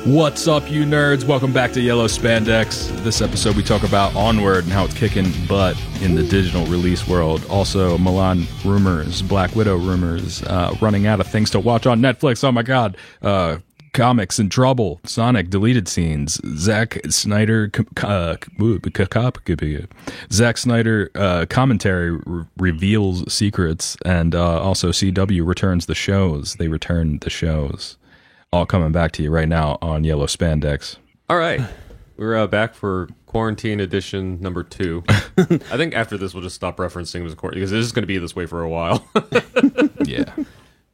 What's up, you nerds? Welcome back to Yellow Spandex. This episode we talk about Onward and how it's kicking butt in the digital release world. Also, Mulan rumors, Black Widow rumors, running out of things to watch on Netflix. Oh my god. Comics in trouble, Sonic deleted scenes, Zack Snyder commentary reveals secrets, and also CW returns the shows. They returned the shows. All coming back to you right now on Yellow Spandex. All right. We're back for Quarantine Edition number 2. I think after this we'll just stop referencing this because it's just going to be this way for a while. Yeah.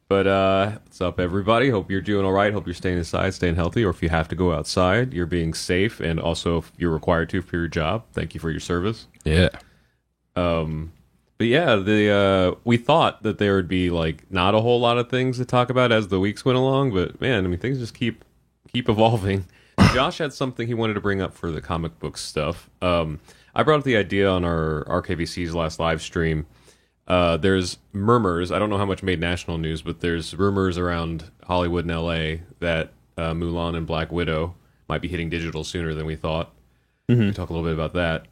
But what's up, everybody? Hope you're doing all right. Hope you're staying inside, staying healthy, or if you have to go outside, you're being safe, and also if you're required to for your job. Thank you for your service. Yeah. But yeah, we thought that there would be like not a whole lot of things to talk about as the weeks went along, but man, I mean, things just keep evolving. Josh had something he wanted to bring up for the comic book stuff. I brought up the idea on our RKVC's last live stream. There's murmurs. I don't know how much made national news, but there's rumors around Hollywood and LA that Mulan and Black Widow might be hitting digital sooner than we thought. Mm-hmm. We'll talk a little bit about that.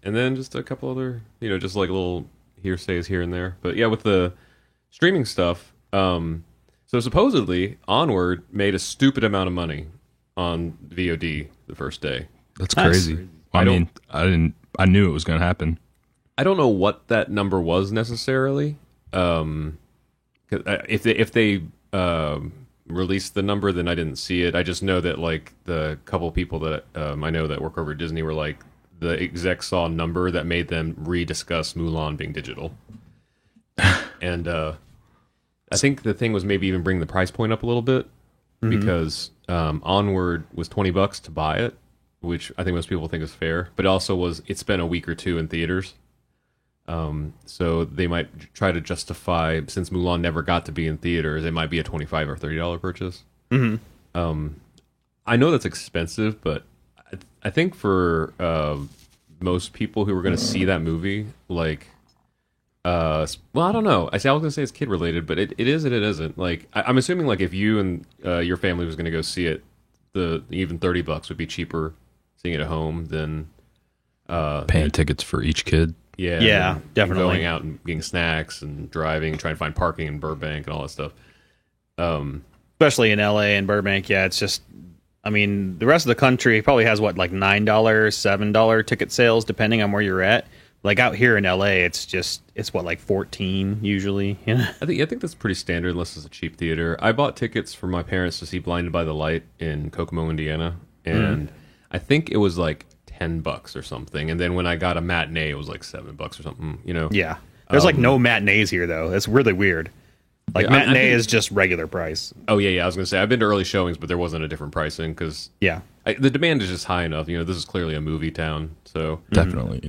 And then just a couple other, just like little hearsays here and there. But yeah, with the streaming stuff, so supposedly Onward made a stupid amount of money on VOD the first day. That's crazy. I knew it was going to happen. I don't know what that number was necessarily. If they released the number, then I didn't see it. I just know that like the couple people that I know that work over at Disney were like, the execs saw a number that made them rediscuss Mulan being digital. And I think the thing was maybe even bring the price point up a little bit, because Onward was $20 to buy it, which I think most people think is fair, but also it's been a week or two in theaters. So they might try to justify, since Mulan never got to be in theaters, it might be a $25 or $30 purchase. Mm-hmm. I know that's expensive, but I think for most people who were going to see that movie, like, well, I don't know. I was going to say it's kid related, but it is and it isn't. Like, I'm assuming like if you and your family was going to go see it, even $30 would be cheaper seeing it at home than paying tickets for each kid. Yeah, definitely. Going out and getting snacks and driving, trying to find parking in Burbank and all that stuff. Especially in LA and Burbank, yeah, it's just, I mean, the rest of the country probably has what, like $9, $7 ticket sales, depending on where you're at. Like out here in LA, it's what, like 14 usually. Yeah. I think that's pretty standard unless it's a cheap theater. I bought tickets for my parents to see Blinded by the Light in Kokomo, Indiana, and I think it was like $10 or something. And then when I got a matinee, it was like $7 or something. Yeah, there's like no matinees here though. That's really weird. Like, yeah, matinee is just regular price. Oh, yeah. I was going to say, I've been to early showings, but there wasn't a different pricing because the demand is just high enough. This is clearly a movie town. So Definitely.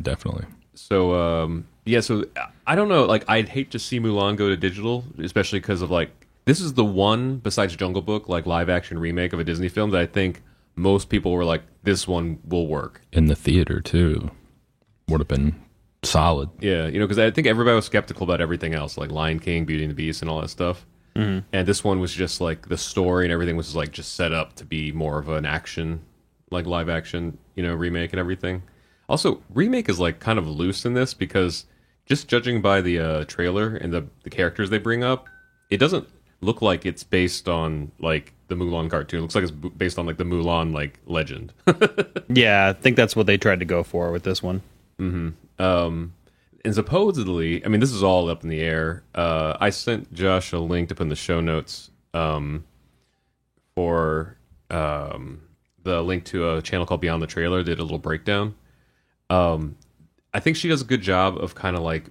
So, so I don't know. Like, I'd hate to see Mulan go to digital, especially because of, like, this is the one, besides Jungle Book, like, live-action remake of a Disney film that I think most people were like, this one will work. In the theater, too. Would have been solid. Yeah, because I think everybody was skeptical about everything else, like Lion King, Beauty and the Beast, and all that stuff. Mm-hmm. And this one was just like the story and everything was like just set up to be more of an action, like live action, remake and everything. Also, remake is like kind of loose in this because just judging by the trailer and the characters they bring up, it doesn't look like it's based on like the Mulan cartoon. It looks like it's based on like the Mulan like legend. Yeah, I think that's what they tried to go for with this one. Mm-hmm. And supposedly, I mean, this is all up in the air. I sent Josh a link to put in the show notes for the link to a channel called Beyond the Trailer. Did a little breakdown. I think she does a good job of kind of like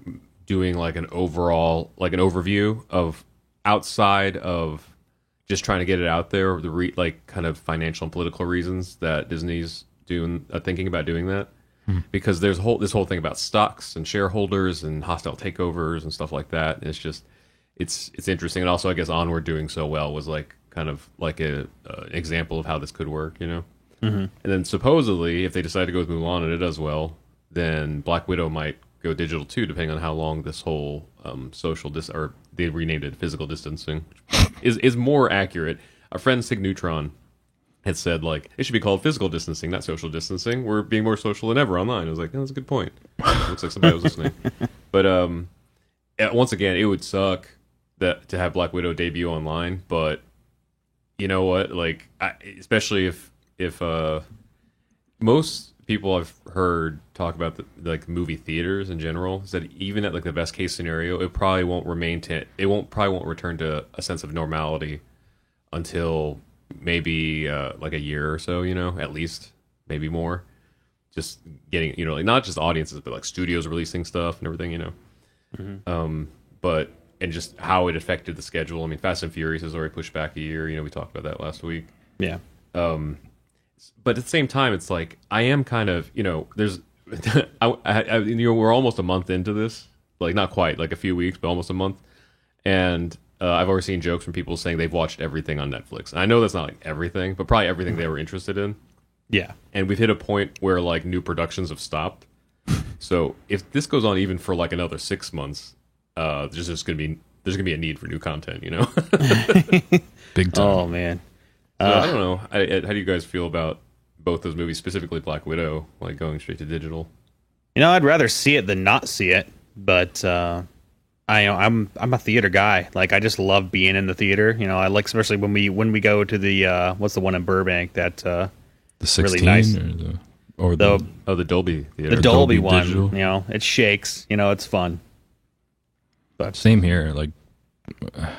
doing like an overall, like an overview of outside of just trying to get it out there, like kind of financial and political reasons that Disney's thinking about doing that. Because there's this whole thing about stocks and shareholders and hostile takeovers and stuff like that. And it's just it's interesting. And also, I guess Onward doing so well was like kind of like an example of how this could work, Mm-hmm. And then supposedly, if they decide to go with Mulan and it does well, then Black Widow might go digital too, depending on how long this whole or they renamed it physical distancing, is more accurate. Our friend Sig Neutron had said like it should be called physical distancing, not social distancing. We're being more social than ever online. I was like, oh, that's a good point. Looks like somebody was listening. But once again, it would suck to have Black Widow debut online. But you know what? Like, especially if most people I've heard talk about the movie theaters in general is that even at like the best case scenario, it probably won't return to a sense of normality until maybe like a year or so, at least, maybe more. Just getting, like not just audiences, but like studios releasing stuff and everything, Mm-hmm. But and just how it affected the schedule. I mean, Fast and Furious has already pushed back a year. We talked about that last week. Yeah. But at the same time, it's like I am kind of, there's, we're almost a month into this, like not quite, like a few weeks, but almost a month, and I've already seen jokes from people saying they've watched everything on Netflix. And I know that's not like everything, but probably everything they were interested in. Yeah. And we've hit a point where like new productions have stopped. So if this goes on even for like another 6 months, there's gonna be a need for new content, Big time. Oh man. So, I don't know. How do you guys feel about both those movies, specifically Black Widow, like going straight to digital? I'd rather see it than not see it, but I'm a theater guy. Like I just love being in the theater. I like especially when we go to the what's the one in Burbank that the 16 really nice the Dolby theater. The Dolby Dolby one. Digital. It shakes. It's fun. But same here. Like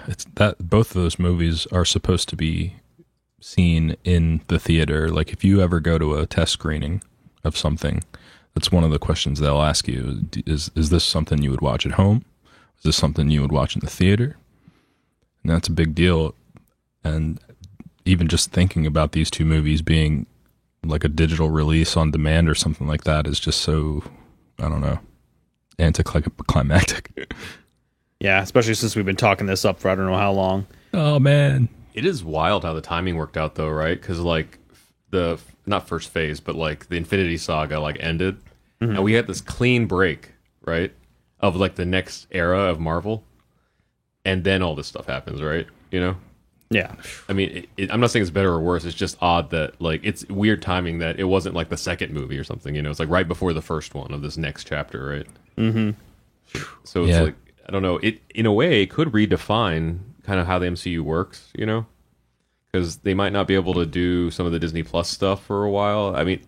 it's that both of those movies are supposed to be seen in the theater. Like if you ever go to a test screening of something, that's one of the questions they'll ask you: is this something you would watch at home? Is this something you would watch in the theater? And that's a big deal. And even just thinking about these two movies being like a digital release on demand or something like that is just so, I don't know, anticlimactic. Yeah, especially since we've been talking this up for I don't know how long. Oh man, it is wild how the timing worked out though, right? Because like the not first phase, but like the Infinity Saga like ended, and we had this clean break, right, of like the next era of Marvel, and then all this stuff happens, right? Yeah. I mean, I'm not saying it's better or worse. It's just odd that like it's weird timing that it wasn't like the second movie or something. It's like right before the first one of this next chapter, right? Mm-hmm. So it's like I don't know. It in a way it could redefine kind of how the MCU works, because they might not be able to do some of the Disney Plus stuff for a while. I mean,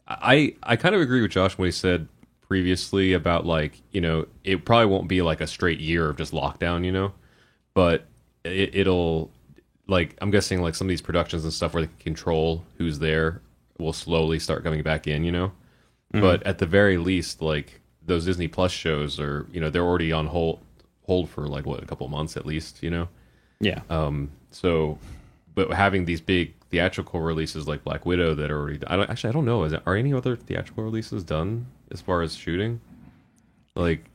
I kind of agree with Josh when he said previously about like it probably won't be like a straight year of just lockdown, but it'll like I'm guessing like some of these productions and stuff where they can control who's there will slowly start coming back in, Mm-hmm. But at the very least, like those Disney Plus shows are they're already on hold for like what a couple of months at least, Yeah. So, but having these big theatrical releases like Black Widow that are already I don't know are any other theatrical releases done as far as shooting? Like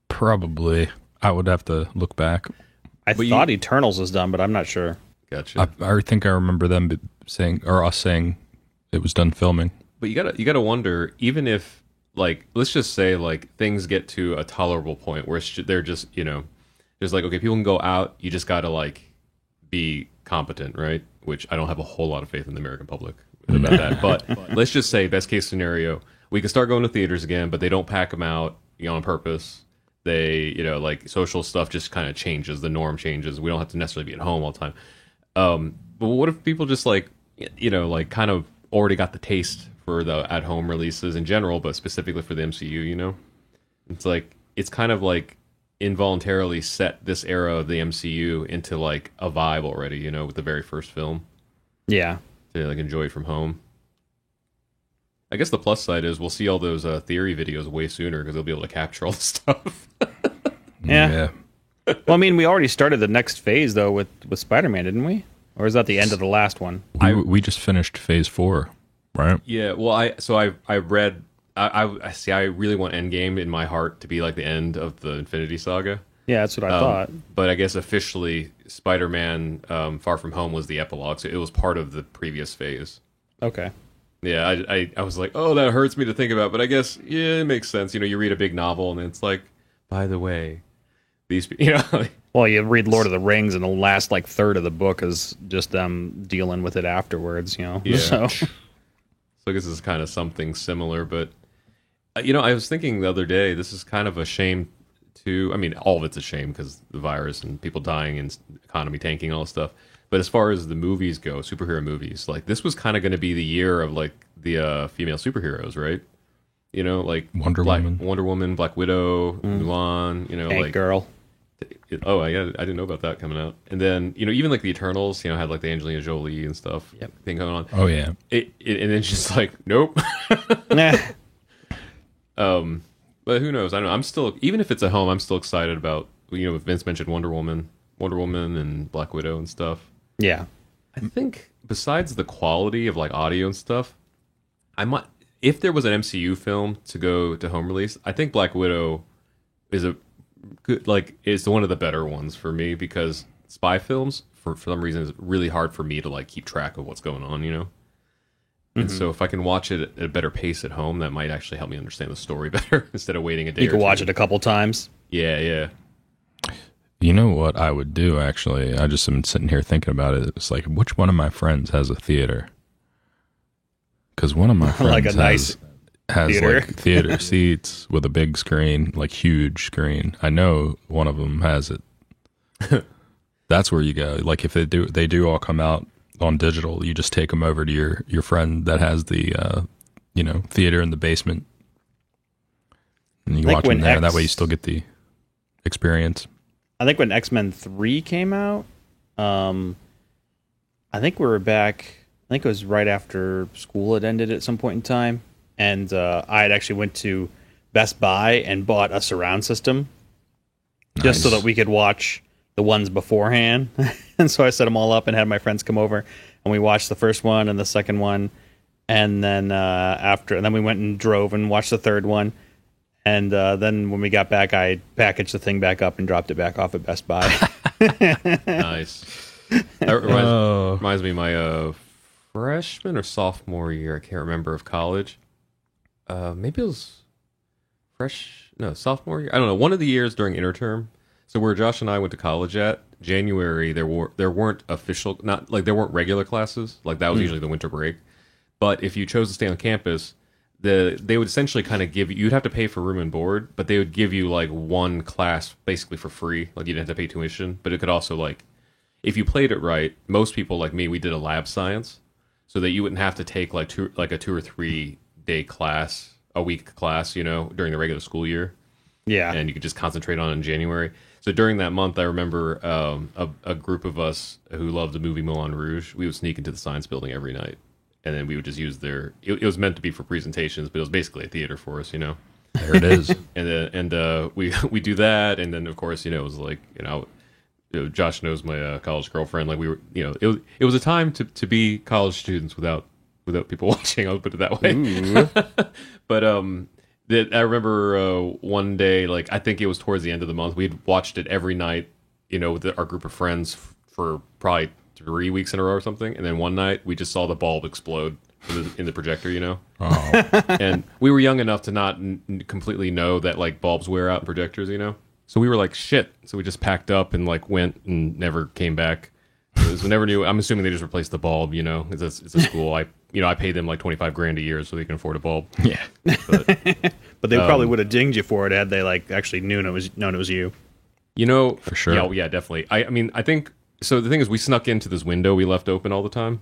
probably. I would have to look back. I thought Eternals was done, but I'm not sure. Gotcha. I think I remember them saying, or us saying, it was done filming. But you gotta wonder, even if like let's just say like things get to a tolerable point where they're just just like okay, people can go out. You just gotta like be competent, right? Which I don't have a whole lot of faith in the American public about that. But let's just say best case scenario, we can start going to theaters again, but they don't pack them out on purpose. They, like social stuff just kind of changes. The norm changes. We don't have to necessarily be at home all the time. But what if people just like, like kind of already got the taste for the at-home releases in general, but specifically for the MCU, It's like, it's kind of like involuntarily set this era of the MCU into like a vibe already, with the very first film. Yeah. To like enjoy it from home. I guess the plus side is we'll see all those theory videos way sooner because they'll be able to capture all the stuff. Yeah. Well, I mean, we already started the next phase though with Spider-Man, didn't we? Or is that the end of the last one? We just finished phase 4, right? Yeah. Well, I read. I see. I really want Endgame in my heart to be like the end of the Infinity Saga. Yeah, that's what I thought. But I guess officially, Spider-Man: Far From Home was the epilogue, so it was part of the previous phase. Okay. Yeah, I was like, oh, that hurts me to think about, but I guess it makes sense. You read a big novel and it's like, by the way, these, Well, Well, you read Lord of the Rings, and the last like third of the book is just them dealing with it afterwards. Yeah. So So I guess it's kind of something similar, but I was thinking the other day, this is kind of a shame too. I mean, all of it's a shame because the virus and people dying and economy tanking, all this stuff. But as far as the movies go, superhero movies, like this was kind of going to be the year of like the female superheroes, right? Like Wonder Woman, Black Widow, Mulan, Tank like Girl. Oh, I didn't know about that coming out. And then even like the Eternals, had like the Angelina Jolie and stuff thing going on. Oh yeah. And it's just like nope. Nah. But who knows? I don't know. I'm still, even if it's at home, I'm still excited about Vince mentioned Wonder Woman and Black Widow and stuff. Yeah. I think besides the quality of like audio and stuff, I might, if there was an MCU film to go to home release, I think Black Widow is a good, like, is one of the better ones for me because spy films, for some reason, is really hard for me to like keep track of what's going on, And so if I can watch it at a better pace at home, that might actually help me understand the story better instead of waiting a day. You can watch it a couple times. Yeah. You know what I would do, actually? I just am sitting here thinking about it. It's like, which one of my friends has a theater? Because one of my friends Like a nice has theater. like theater seats with a big screen, like huge screen. I know one of them has it. That's where you go. Like if they do all come out on digital, you just take them over to your friend that has the theater in the basement, and you watch them there. That way, you still get the experience. I think when X-Men 3 came out, I think we were back. I think it was right after school had ended at some point in time, and I had actually went to Best Buy and bought a surround system just so that we could watch the ones beforehand. And so I set them all up and had my friends come over, and we watched the first one and the second one, and then and then we went and drove and watched the third one. And then when we got back, I packaged the thing back up and dropped it back off at Best Buy. Nice. That reminds me of my freshman or sophomore year, I can't remember, of college. Maybe it was sophomore year. I don't know. One of the years during interterm. So where Josh and I went to college at, January, there weren't official, not like there weren't regular classes. Like that was usually the winter break. But if you chose to stay on campus, they would essentially kind of give you, you'd have to pay for room and board, but they would give you like one class basically for free. Like you didn't have to pay tuition, but it could also like, if you played it right, most people like me, we did a lab science so that you wouldn't have to take like a 2 or 3 day class, a week class, during the regular school year. Yeah. And you could just concentrate on it in January. So during that month, I remember a group of us who loved the movie Moulin Rouge, we would sneak into the science building every night. And then we would just use it was meant to be for presentations, but it was basically a theater for us, There it is. And we do that. And then, of course, it was like, Josh knows my college girlfriend. Like we were, it was a time to be college students without people watching. I'll put it that way. But I remember one day, like I think it was towards the end of the month, we'd watched it every night, with our group of friends for probably 3 weeks in a row or something. And then one night we just saw the bulb explode in the projector, Oh. And we were young enough to not completely know that like bulbs wear out in projectors, So we were like, shit. So we just packed up and like went and never came back. We never knew. I'm assuming they just replaced the bulb, It's a school. I paid them like $25,000 a year so they can afford a bulb. Yeah. But they probably would have dinged you for it had they like actually known it was you. For sure. Yeah, definitely. I mean, I think so. The thing is, we snuck into this window we left open all the time.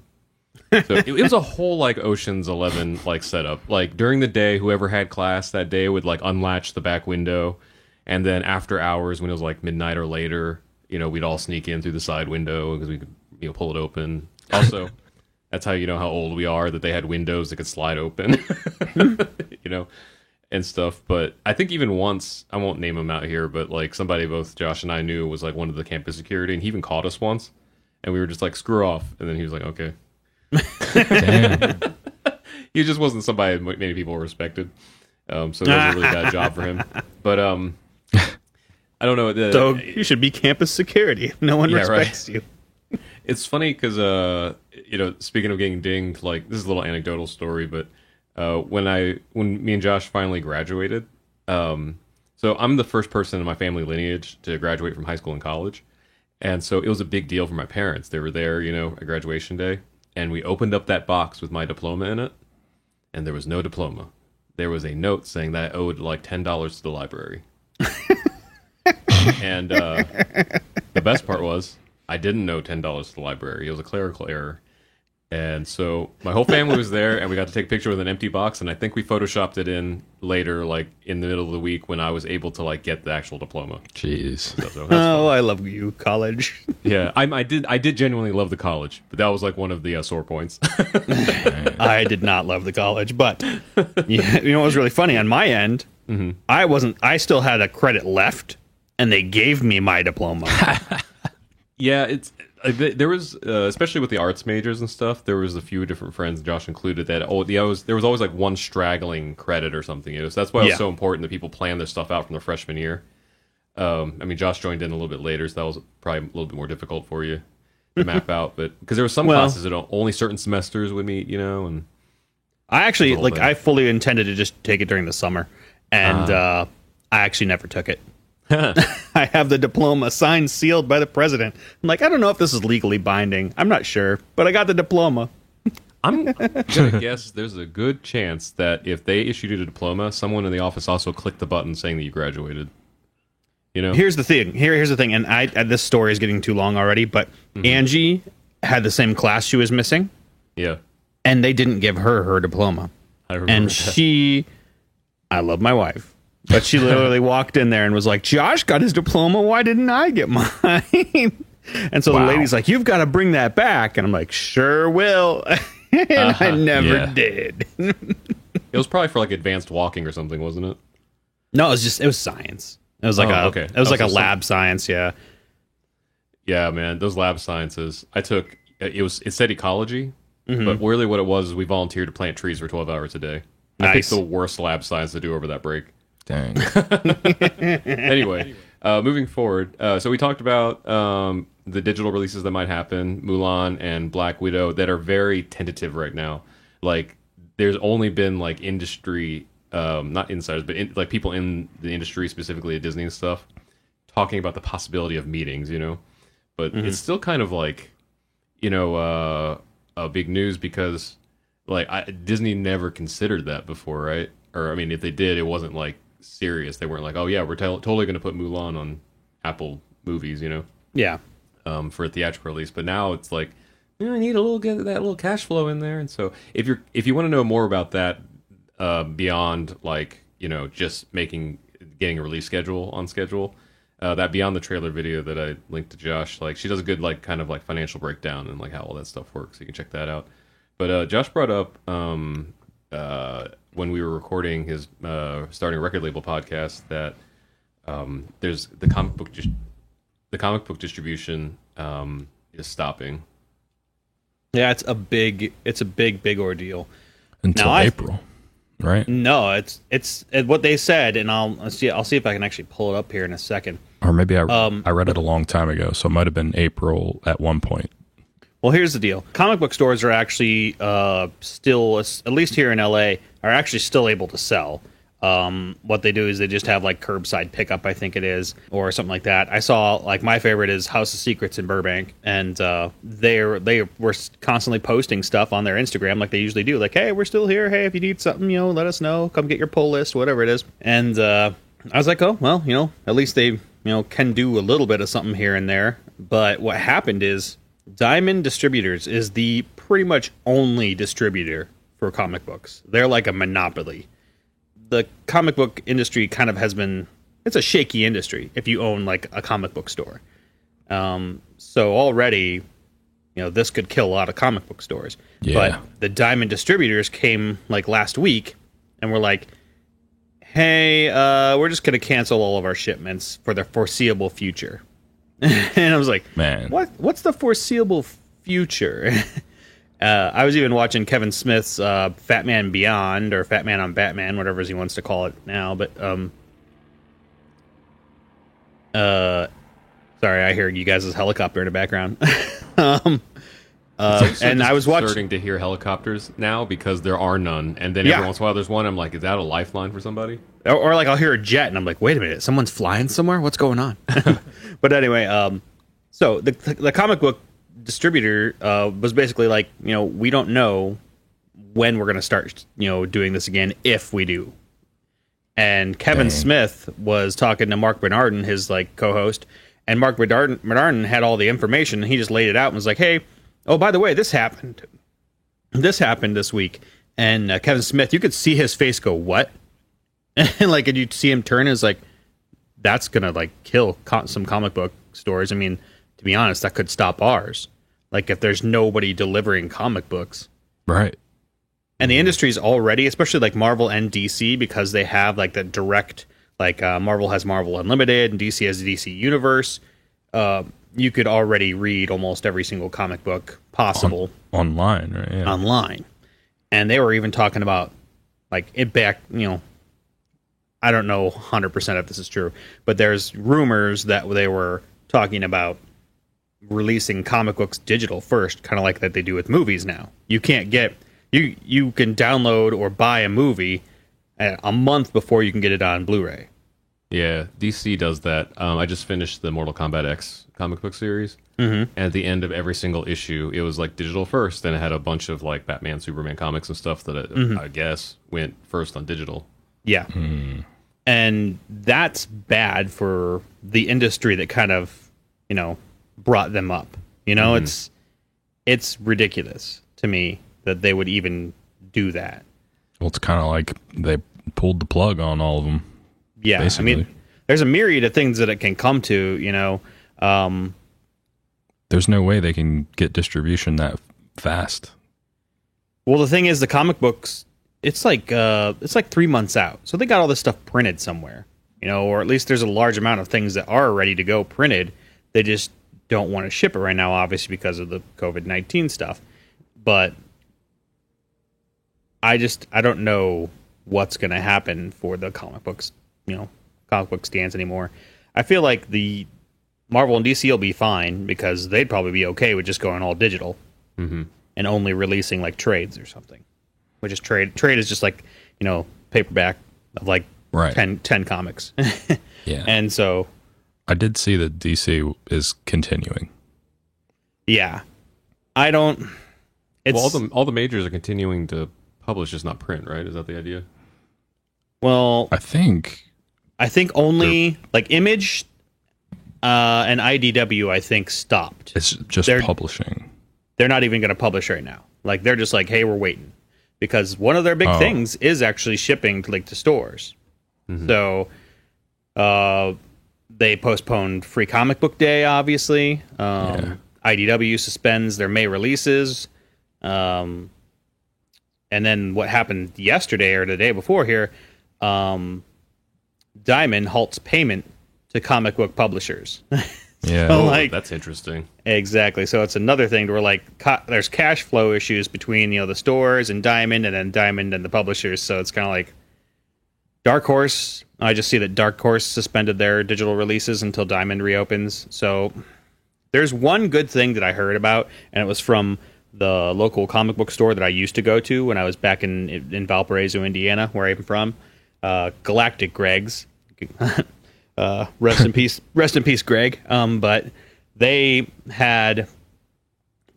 So it was a whole like Ocean's 11 like setup. Like during the day, whoever had class that day would like unlatch the back window, and then after hours, when it was like midnight or later, we'd all sneak in through the side window because we could pull it open. Also, that's how you know how old we are, that they had windows that could slide open, and stuff. But I think even once, I won't name him out here, but like somebody both Josh and I knew was like one of the campus security, and he even caught us once, and we were just like, screw off. And then he was like, okay. Damn. He just wasn't somebody many people respected. So that was a really bad job for him. But I don't know. So you should be campus security. No one respects you. It's funny because speaking of getting dinged, like this is a little anecdotal story, but when me and Josh finally graduated, so So I'm the first person in my family lineage to graduate from high school and college. And so it was a big deal for my parents. They were there, at graduation day. And we opened up that box with my diploma in it. And there was no diploma. There was a note saying that I owed like $10 to the library. And the best part was I didn't owe $10 to the library. It was a clerical error. And so my whole family was there, and we got to take a picture with an empty box. And I think we photoshopped it in later, like in the middle of the week when I was able to like get the actual diploma. Jeez. So Oh, I love you, college. yeah, I did genuinely love the college, but that was like one of the sore points. I did not love the college, but yeah, what was really funny on my end, I still had a credit left, and they gave me my diploma. Yeah, it's there was especially with the arts majors and stuff. There was a few different friends, Josh included, that there was always like one straggling credit or something. That's why it was so important that people plan their stuff out from their freshman year. I mean, Josh joined in a little bit later, so that was probably a little bit more difficult for you to map out. But because there were some classes that only certain semesters would meet, and I actually I fully intended to just take it during the summer, and I actually never took it. I have the diploma signed, sealed by the president. I'm like, I don't know if this is legally binding. I'm not sure, but I got the diploma. I'm gonna guess there's a good chance that if they issued you a diploma, someone in the office also clicked the button saying that you graduated. Here's the thing. Here's the thing, and this story is getting too long already. But Angie had the same class she was missing. Yeah, and they didn't give her diploma. I remember. And I love my wife. But she literally walked in there and was like, Josh got his diploma. Why didn't I get mine? And so the lady's like, you've got to bring that back. And I'm like, sure will. And I never did. It was probably for like advanced walking or something, wasn't it? No, it was science. It was like it was like a lab science. Yeah. Yeah, man. Those lab sciences I took, it said ecology, but really what it was is we volunteered to plant trees for 12 hours a day. Nice. I picked the worst lab science to do over that break. Dang. Anyway, moving forward, so we talked about the digital releases that might happen, Mulan and Black Widow, that are very tentative right now. Like, there's only been like industry, not insiders, but like people in the industry, specifically at Disney and stuff, talking about the possibility of meetings. But it's still kind of like, big news because like Disney never considered that before, right? Or I mean, if they did, it wasn't like serious. They weren't like, oh yeah, we're totally going to put Mulan on Apple Movies, Yeah. For a theatrical release. But now it's like, I need get that little cash flow in there. And so if you want to know more about that, beyond like just getting a release schedule on schedule, that beyond the trailer video that I linked to Josh, like she does a good like kind of like financial breakdown and like how all that stuff works. You can check that out. But Josh brought up when we were recording his starting a record label podcast that there's the comic book distribution is stopping. Yeah, it's a big ordeal Until April, right? No, it's what they said, and I'll see if I can actually pull it up here in a second. Or maybe I read it a long time ago, so it might have been April at one point. Well, here's the deal. Comic book stores are actually still, at least here in LA, are actually still able to sell. What they do is they just have like curbside pickup, I think it is, or something like that. I saw like my favorite is House of Secrets in Burbank, and they were constantly posting stuff on their Instagram like they usually do. Like, hey, we're still here. Hey, if you need something, let us know. Come get your pull list, whatever it is. And I was like, oh, well, at least they can do a little bit of something here and there. But what happened is Diamond Distributors is the pretty much only distributor for comic books. They're like a monopoly. The comic book industry kind of it's a shaky industry if you own like a comic book store. So already, this could kill a lot of comic book stores. Yeah. But the Diamond Distributors came like last week and were like, hey, we're just going to cancel all of our shipments for the foreseeable future. And I was like, man, what's the foreseeable future? I was even watching Kevin Smith's Fat Man Beyond, or Fat Man on Batman, whatever he wants to call it now. But sorry, I hear you guys' helicopter in the background. And I was watching. Starting to hear helicopters now because there are none, and then Yeah. every once in a while there's one. I'm like, is that a lifeline for somebody? Or like I'll hear a jet and I'm like, wait a minute, someone's flying somewhere? What's going on? But anyway, so the comic book distributor was basically like, we don't know when we're going to start, doing this again, if we do. And Kevin Smith was talking to Mark Bernardin, his like co-host, and Mark Bernardin had all the information, and he just laid it out and was like, hey, oh, by the way, this happened this week. And Kevin Smith, you could see his face go, what? And like, and you see him turn, and it's like, that's gonna like kill some comic book stores. I mean, to be honest, that could stop ours. Like, if there's nobody delivering comic books, Right. and the industry's already, especially like Marvel and DC, because they have like that direct, like Marvel has Marvel Unlimited and DC has the DC Universe. You could already read almost every single comic book possible Online, right? Yeah. online. And they were even talking about like it back, I don't know 100% if this is true, but there's rumors that they were talking about releasing comic books digital first, kind of like that they do with movies now. You can't get you can download or buy a movie a month before you can get it on Blu-ray. Yeah, DC does that. I just finished the Mortal Kombat X comic book series, and at the end of every single issue, it was like digital first, and it had a bunch of like Batman, Superman comics and stuff that I guess went first on digital. Yeah. And that's bad for the industry that kind of, brought them up. It's ridiculous to me that they would even do that. Well, it's kind of like they pulled the plug on all of them. Yeah. Basically. I mean, there's a myriad of things that it can come to, There's no way they can get distribution that fast. Well, the thing is, the comic books, it's like 3 months out. So they got all this stuff printed somewhere, or at least there's a large amount of things that are ready to go printed. They just don't want to ship it right now, obviously, because of the COVID-19 stuff. But I don't know what's going to happen for the comic books, comic book stands anymore. I feel like the Marvel and DC will be fine because they'd probably be okay with just going all digital and only releasing like trades or something. Which is trade is just like, paperback of like Right. 10 comics. Yeah. And so, I did see that DC is continuing. yeah, I don't. It's Well, all the majors are continuing to publish, just not print, right? Is that the idea? well, I think only like Image and IDW, I think, stopped. it's just They're- publishing. They're not even going to publish right now. Like, they're just like, hey, we're waiting, because one of their big things is actually shipping to stores. So, they postponed Free Comic Book Day, obviously. IDW suspends their May releases. And then what happened yesterday or the day before here, Diamond halts payment to comic book publishers. Yeah. So, Oh, like, that's interesting. exactly. So it's another thing where like there's cash flow issues between the stores and Diamond, and then Diamond and the publishers. So it's kind of like Dark Horse. I just see that Dark Horse suspended their digital releases until Diamond reopens. So there's one good thing that I heard about, and it was from the local comic book store that I used to go to when I was back in Valparaiso, Indiana, where I'm from. Galactic Greg's. Rest in peace, Greg. But they had,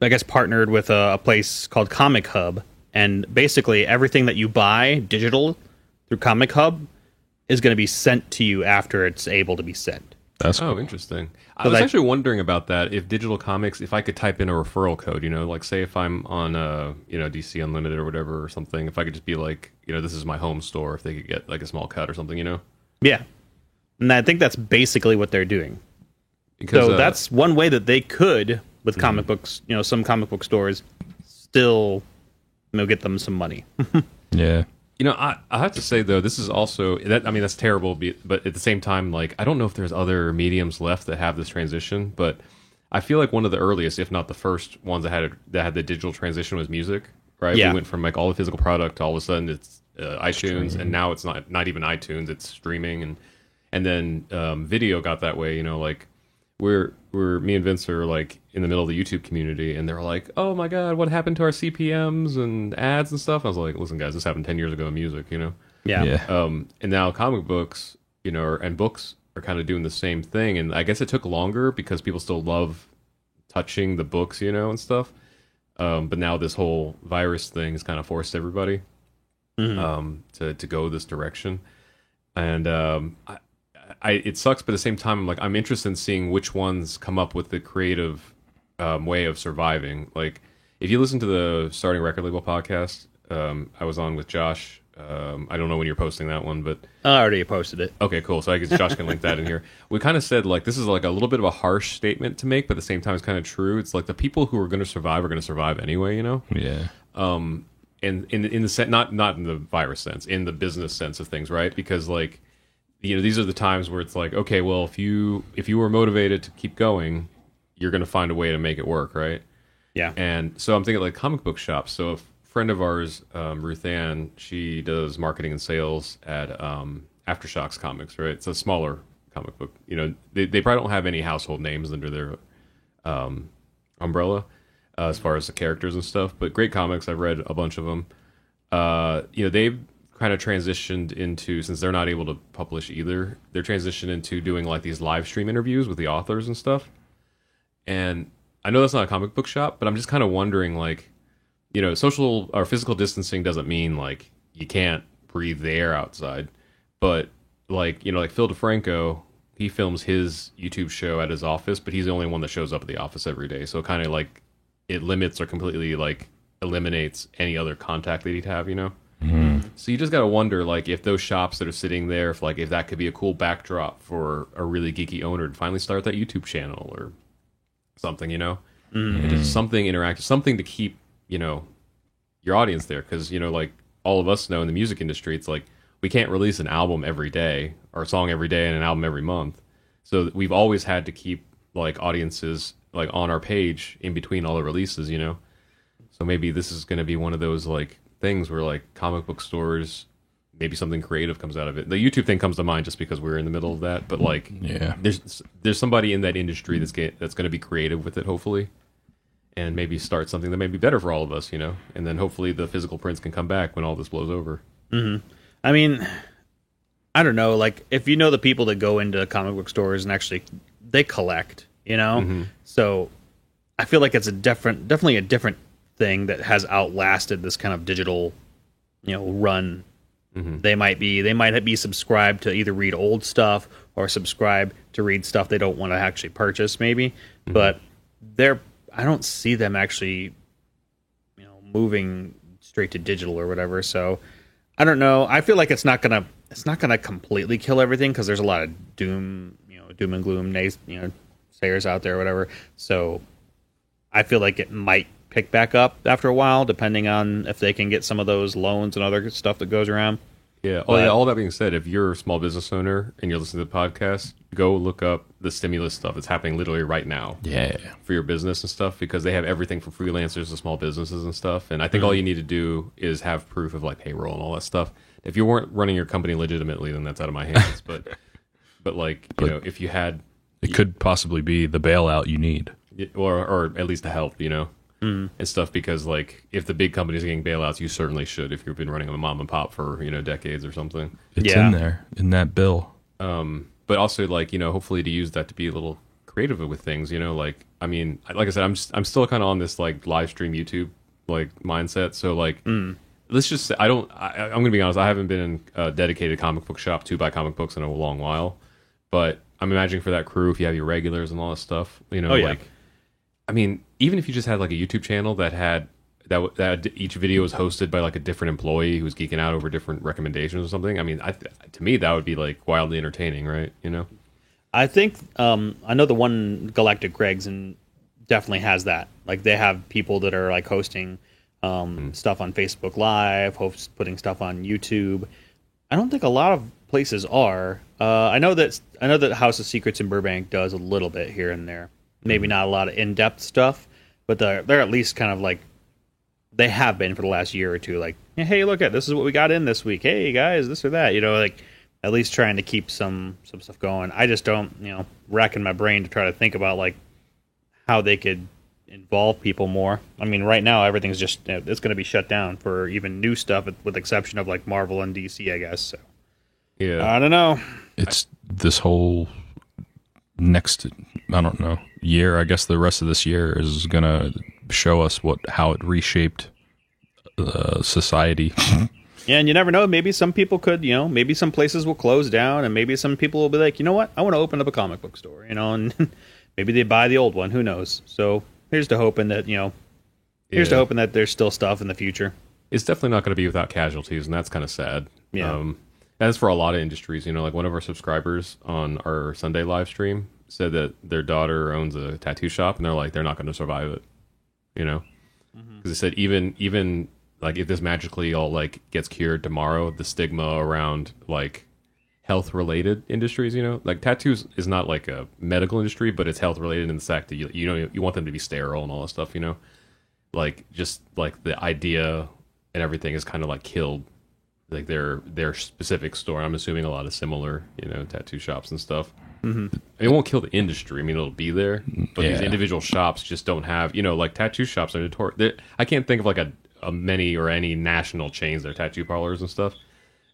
I guess, partnered with a place called Comic Hub, and basically everything that you buy digital through Comic Hub is going to be sent to you after it's able to be sent. That's Oh, cool. interesting. I was actually wondering about that. If digital comics, if I could type in a referral code, like say if I'm on, DC Unlimited or whatever or something, if I could just be like, this is my home store, if they could get like a small cut or something, Yeah. And I think that's basically what they're doing. Because So that's one way that they could, with comic books, some comic book stores, still get them some money. Yeah. I have to say though, this is also that's terrible. But at the same time, like I don't know if there's other mediums left that have this transition. But I feel like one of the earliest, if not the first ones that had the digital transition was music. Right? Yeah. We went from like all the physical product to all of a sudden it's iTunes, and now it's not even iTunes, it's streaming, and then video got that way. Like we're me and Vince are like in the middle of the YouTube community, and they're like, "Oh my god, what happened to our CPMs and ads and stuff?" I was like, "Listen, guys, this happened 10 years ago in music, you know." Yeah. And now comic books, you know, and books are kind of doing the same thing, and I guess it took longer because people still love touching the books, you know, and stuff. But now this whole virus thing has kind of forced everybody to go this direction, and it sucks. But at the same time, I'm interested in seeing which ones come up with the creative way of surviving. Like, if you listen to the Starting Record Label podcast, I was on with Josh. I don't know when you're posting that one, but I already posted it. Okay, cool. So I guess Josh can link that in here. We kind of said like this is like a little bit of a harsh statement to make, but at the same time it's kind of true. It's like the people who are going to survive anyway, you know. Yeah. And in the sense, not in the virus sense, in the business sense of things, right? Because like, you know, these are the times where it's like, okay, well, if you were motivated to keep going, you're going to find a way to make it work, right? Yeah. And so I'm thinking like comic book shops. So if friend of ours, Ruth Ann, she does marketing and sales at Aftershocks Comics, right? It's a smaller comic book. You know, they probably don't have any household names under their umbrella as far as the characters and stuff, but great comics. I've read a bunch of them. You know, they've kind of transitioned into, since they're not able to publish either, they're transitioned into doing like these live stream interviews with the authors and stuff. And I know that's not a comic book shop, but I'm just kind of wondering, like, you know, social or physical distancing doesn't mean like you can't breathe the air outside, but like, you know, like Phil DeFranco, he films his YouTube show at his office, but he's the only one that shows up at the office every day. So kind of like it limits or completely like eliminates any other contact that he'd have, you know? Mm-hmm. So you just got to wonder, like, if those shops that are sitting there, if that could be a cool backdrop for a really geeky owner to finally start that YouTube channel or something, you know? Mm-hmm. Just something interactive, something to keep, you know, your audience there, because, you know, like all of us know in the music industry, it's like we can't release an album every day or a song every day and an album every month, so we've always had to keep like audiences like on our page in between all the releases, you know. So maybe this is going to be one of those like things where like comic book stores, maybe something creative comes out of it. The YouTube thing comes to mind just because we're in the middle of that, but like, yeah, there's somebody in that industry that's going to be creative with it, hopefully, and maybe start something that may be better for all of us, you know? And then hopefully the physical prints can come back when all this blows over. Mm-hmm. I mean, I don't know, like, if you know the people that go into comic book stores and actually, they collect, you know? Mm-hmm. So I feel like it's definitely a different thing that has outlasted this kind of digital, you know, run. Mm-hmm. They might be subscribed to either read old stuff or subscribe to read stuff they don't want to actually purchase, maybe. Mm-hmm. But I don't see them actually, you know, moving straight to digital or whatever. So I don't know. I feel like it's not gonna completely kill everything, because there's a lot of doom and gloom, sayers out there or whatever. So I feel like it might pick back up after a while, depending on if they can get some of those loans and other stuff that goes around. Yeah. All that being said, if you're a small business owner and you're listening to the podcast, go look up the stimulus stuff that's happening literally right now. Yeah. For your business and stuff, because they have everything from freelancers to small businesses and stuff. And I think all you need to do is have proof of like payroll and all that stuff. If you weren't running your company legitimately, then that's out of my hands. But you know, if you had, it could possibly be the bailout you need, or at least the help, you know. And stuff, because like if the big companies are getting bailouts, you certainly should, if you've been running a mom and pop for, you know, decades or something. It's in there in that bill. But also, like, you know, hopefully to use that to be a little creative with things, you know, like, I mean, like I said, I'm still kind of on this like live stream YouTube like mindset. So like, let's just say I'm gonna be honest, I haven't been in a dedicated comic book shop to buy comic books in a long while, but I'm imagining for that crew, if you have your regulars and all this stuff, you know, like, I mean, even if you just had like a YouTube channel that had that each video was hosted by like a different employee who's geeking out over different recommendations or something. I mean, to me that would be like wildly entertaining, right? You know, I think I know the one Galactic Greg's and definitely has that. Like they have people that are like hosting stuff on Facebook Live, putting stuff on YouTube. I don't think a lot of places are. I know that House of Secrets in Burbank does a little bit here and there. Maybe not a lot of in-depth stuff, but they're at least kind of like, they have been for the last year or two, like, hey, look at this is what we got in this week. Hey guys, this or that, you know, like at least trying to keep some stuff going. I just don't, you know, racking my brain to try to think about like how they could involve people more. I mean, right now everything's just it's going to be shut down for even new stuff, with the exception of like Marvel and DC, I guess. So Yeah, I don't know. It's this whole next, I don't know, year. I guess the rest of this year is gonna show us how it reshaped society. Yeah, and you never know. Maybe some people could, maybe some places will close down, and maybe some people will be like, you know what, I want to open up a comic book store, and maybe they buy the old one. Who knows? So here's to hoping that here's to hoping that there's still stuff in the future. it's definitely not going to be without casualties, and that's kind of sad. Yeah. As for a lot of industries, like one of our subscribers on our Sunday live stream said that their daughter owns a tattoo shop, and they're not going to survive it. Because they said even like if this magically all like gets cured tomorrow, the stigma around like health related industries, like tattoos is not like a medical industry, but it's health related in the fact that you want them to be sterile and all that stuff, like just like the idea and everything is kind of like killed like their specific store. I'm assuming a lot of similar tattoo shops and stuff. It won't kill the industry. I mean, it'll be there, but these individual shops just don't have like tattoo shops are notorious. I can't think of like a many or any national chains that are tattoo parlors and stuff.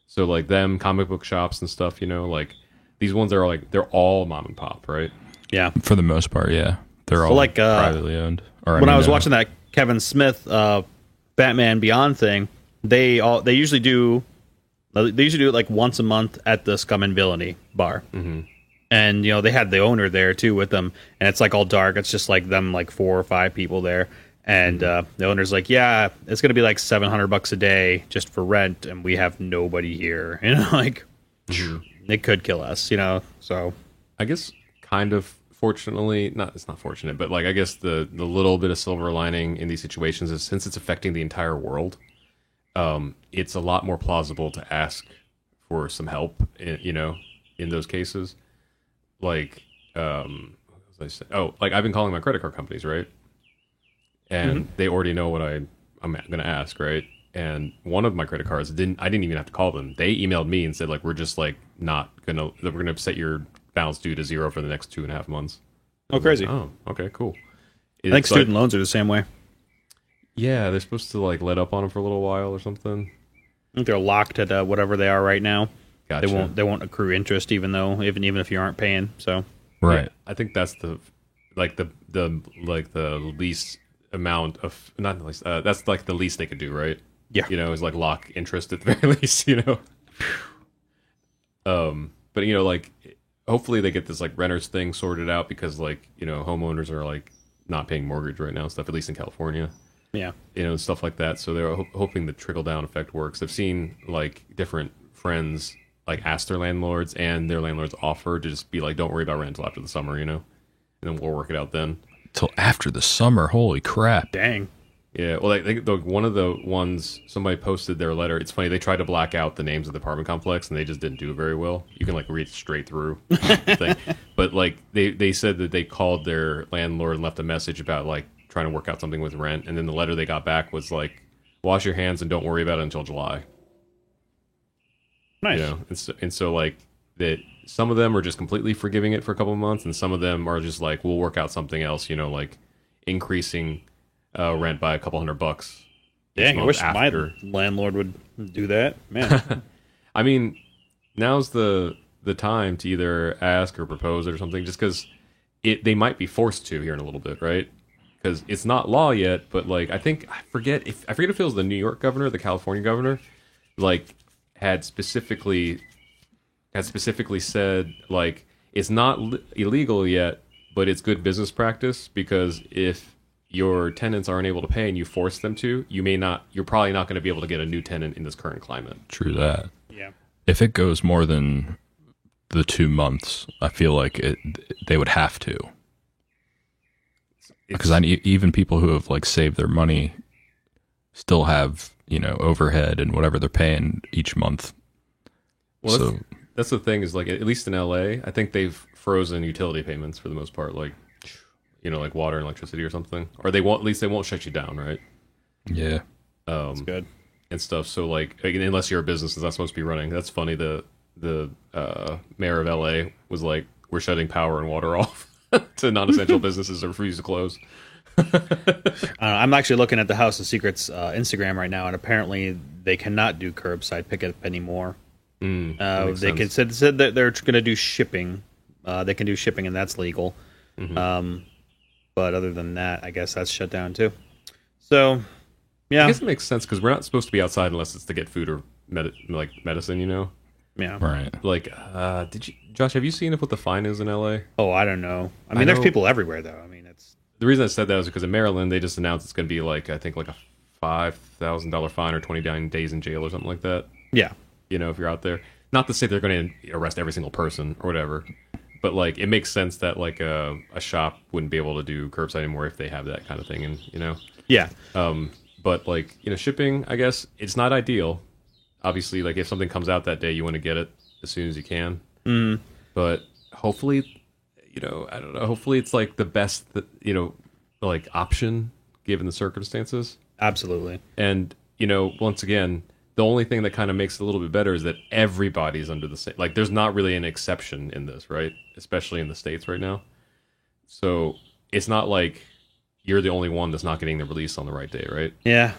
So like them comic book shops and stuff, like these ones are like they're all mom and pop, right? Yeah. For the most part, yeah, they're all like, privately owned. When I was watching that Kevin Smith Batman Beyond thing, they usually do it like once a month at the Scum and Villainy bar. And they had the owner there too with them, and it's like all dark. It's just like them, like 4 or 5 people there, and the owner's like, "Yeah, it's gonna be like $700 a day just for rent, and we have nobody here." Like it could kill us, So I guess kind of fortunately, it's not fortunate, but like I guess the little bit of silver lining in these situations is since it's affecting the entire world, it's a lot more plausible to ask for some help, in those cases. Like, what was I saying? Oh, like I've been calling my credit card companies, right? And they already know what I'm going to ask, right? And one of my credit cards I didn't even have to call them. They emailed me and said like, we're just like we're going to set your balance due to 0 for the next 2.5 months. Oh, crazy. Like, oh, okay, cool. I think student loans are the same way. Yeah, they're supposed to like let up on them for a little while or something. I think they're locked at whatever they are right now. Gotcha. They won't accrue interest even if you aren't paying. So right. Yeah, I think that's the least amount of not the least. That's like the least they could do, right? Yeah. Is like lock interest at the very least. But like hopefully they get this like renters thing sorted out because like homeowners are like not paying mortgage right now and stuff, at least in California. Yeah. And stuff like that. So they're hoping the trickle down effect works. I've seen like different friends like ask their landlords and their landlords offer to just be like, don't worry about rent until after the summer, and then we'll work it out then. Till after the summer. Holy crap. Dang. Yeah. Well, I think one of the ones somebody posted their letter. It's funny. They tried to black out the names of the apartment complex and they just didn't do it very well. You can like read straight through the thing. But like they said that they called their landlord and left a message about like trying to work out something with rent. And then the letter they got back was like, wash your hands and don't worry about it until July. Nice. And so like that some of them are just completely forgiving it for a couple of months, and some of them are just like, we'll work out something else, like increasing rent by a couple $100. Dang, I wish my landlord would do that. Man. I mean, now's the time to either ask or propose it or something, just because they might be forced to here in a little bit, right? Because it's not law yet, but like I forget if it was the New York governor, the California governor, like had specifically said like it's not illegal yet, but it's good business practice, because if your tenants aren't able to pay and you force them to, you're probably not going to be able to get a new tenant in this current climate. True that. Yeah. If it goes more than the 2 months, I feel like they would have to. Because even people who have like saved their money still have overhead and whatever they're paying each month. Well, so that's the thing is like at least in LA, I think they've frozen utility payments for the most part, like like water and electricity or something, or they won't shut you down, right? Yeah, that's good and stuff. So like unless you're a business that's not supposed to be running. That's funny. The mayor of LA was like, we're shutting power and water off to non-essential businesses or refuse to close. I'm actually looking at the House of Secrets Instagram right now, and apparently they cannot do curbside pickup anymore. They said that they're going to do shipping. They can do shipping, and that's legal. But other than that, I guess that's shut down too. So, yeah, I guess it makes sense because we're not supposed to be outside unless it's to get food or medicine. You know? Yeah. Right. Like, Josh? Have you seen what the fine is in LA? Oh, I don't know. I mean, there's people everywhere, though. I mean, it's the reason I said that was because in Maryland they just announced it's going to be like I think like a $5,000 fine or 29 days in jail or something like that. Yeah. You know, if you're out there, not to say they're going to arrest every single person or whatever, but like it makes sense that like a shop wouldn't be able to do curbside anymore if they have that kind of thing, and you know. Yeah. But like shipping, I guess it's not ideal. Obviously, like if something comes out that day, you want to get it as soon as you can. But hopefully, I don't know. Hopefully, it's like the best, like option given the circumstances. Absolutely. And once again, the only thing that kind of makes it a little bit better is that everybody's under the same. Like, there's not really an exception in this, right? Especially in the States right now. So it's not like you're the only one that's not getting the release on the right day, right? Yeah.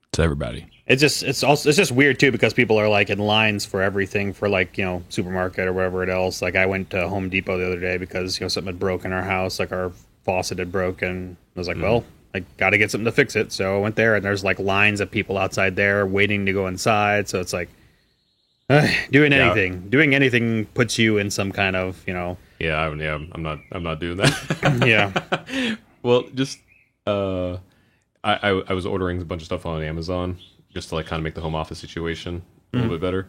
It's everybody. It's just weird too because people are like in lines for everything for like supermarket or whatever else. Like I went to Home Depot the other day because something had broke in our house, like our faucet had broken. I was like, well, I got to get something to fix it, so I went there and there's like lines of people outside there waiting to go inside. So it's like doing anything puts you in some kind of Yeah, I'm not doing that. Yeah. Well, just I was ordering a bunch of stuff on Amazon just to like kind of make the home office situation a little bit better,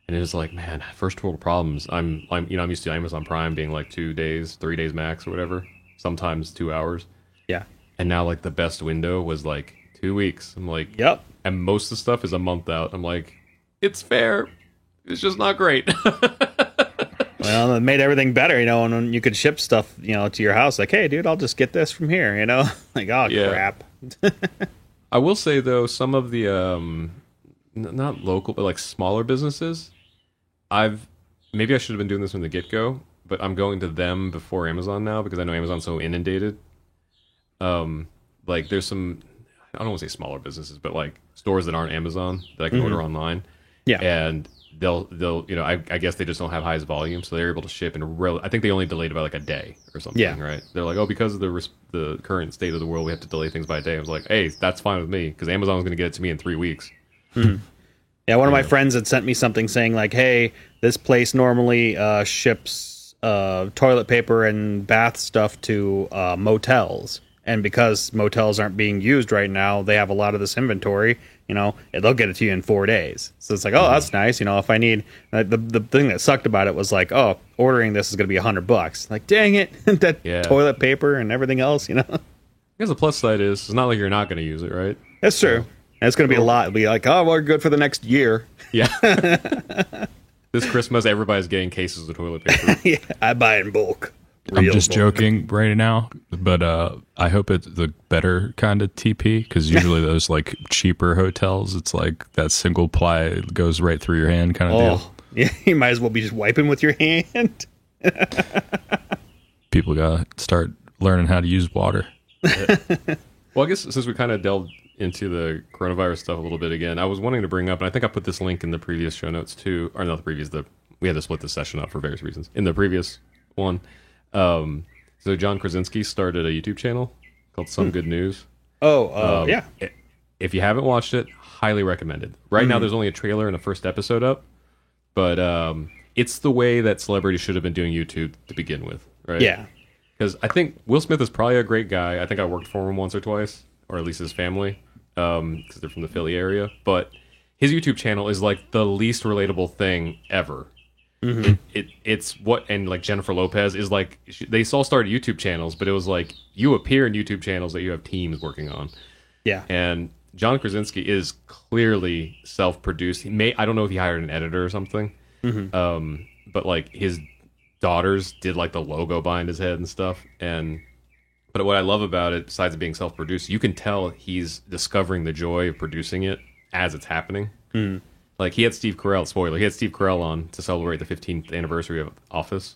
and it was like, man, first world problems. I'm used to Amazon Prime being like 2 days, 3 days max or whatever, sometimes 2 hours. Yeah. And now like the best window was like 2 weeks. I'm like, yep. And most of the stuff is a month out. I'm like, it's fair. It's just not great. Well, it made everything better, when you could ship stuff, to your house. Like, hey, dude, I'll just get this from here, Like, oh, yeah. crap. I will say, though, some of the, not local, but like smaller businesses, maybe I should have been doing this from the get-go, but I'm going to them before Amazon now because I know Amazon's so inundated. Like, there's some, I don't want to say smaller businesses, but like stores that aren't Amazon that I can order online. Yeah. And they'll I guess they just don't have highest volume, so they're able to ship in I think they only delayed it by like a day or something. Yeah. Right? They're like, oh, because of the current state of the world, we have to delay things by a day. I was like, hey, that's fine with me because Amazon's going to get it to me in 3 weeks. Yeah, one of my friends had sent me something saying like, hey, this place normally ships toilet paper and bath stuff to motels, and because motels aren't being used right now, they have a lot of this inventory. They'll get it to you in 4 days. So it's like, oh, that's nice. If I need the thing that sucked about it was like, oh, ordering this is going to be $100. Like, dang it, that toilet paper and everything else. I guess the plus side is it's not like you're not going to use it, right? That's true. And it's going to be a lot. It'll be like, oh, we're good for the next year. Yeah. This Christmas, everybody's getting cases of toilet paper. Yeah, I buy in bulk. I'm just joking right now, but I hope it's the better kind of TP because usually those like cheaper hotels, it's like that single ply goes right through your hand kind of deal. Yeah, you might as well be just wiping with your hand. People gotta start learning how to use water. Well, I guess since we kind of delved into the coronavirus stuff a little bit again, I was wanting to bring up, and I think I put this link in the previous show notes too, or not the previous, we had to split the session up for various reasons. In the previous one, so John Krasinski started a YouTube channel called Some Good News. Yeah. If you haven't watched it, highly recommended. Right now, there's only a trailer and a first episode up, but it's the way that celebrities should have been doing YouTube to begin with, right? Yeah. Because I think Will Smith is probably a great guy. I think I worked for him once or twice, or at least his family, because they're from the Philly area. But his YouTube channel is like the least relatable thing ever. It's what, and like Jennifer Lopez is like, they all started YouTube channels, but it was like you appear in YouTube channels that you have teams working on. Yeah. And John Krasinski is clearly self-produced. I don't know if he hired an editor or something, but like his daughters did like the logo behind his head and stuff. But what I love about it, besides it being self-produced, you can tell he's discovering the joy of producing it as it's happening. Like he had Steve Carell, spoiler, he had Steve Carell on to celebrate the 15th anniversary of Office.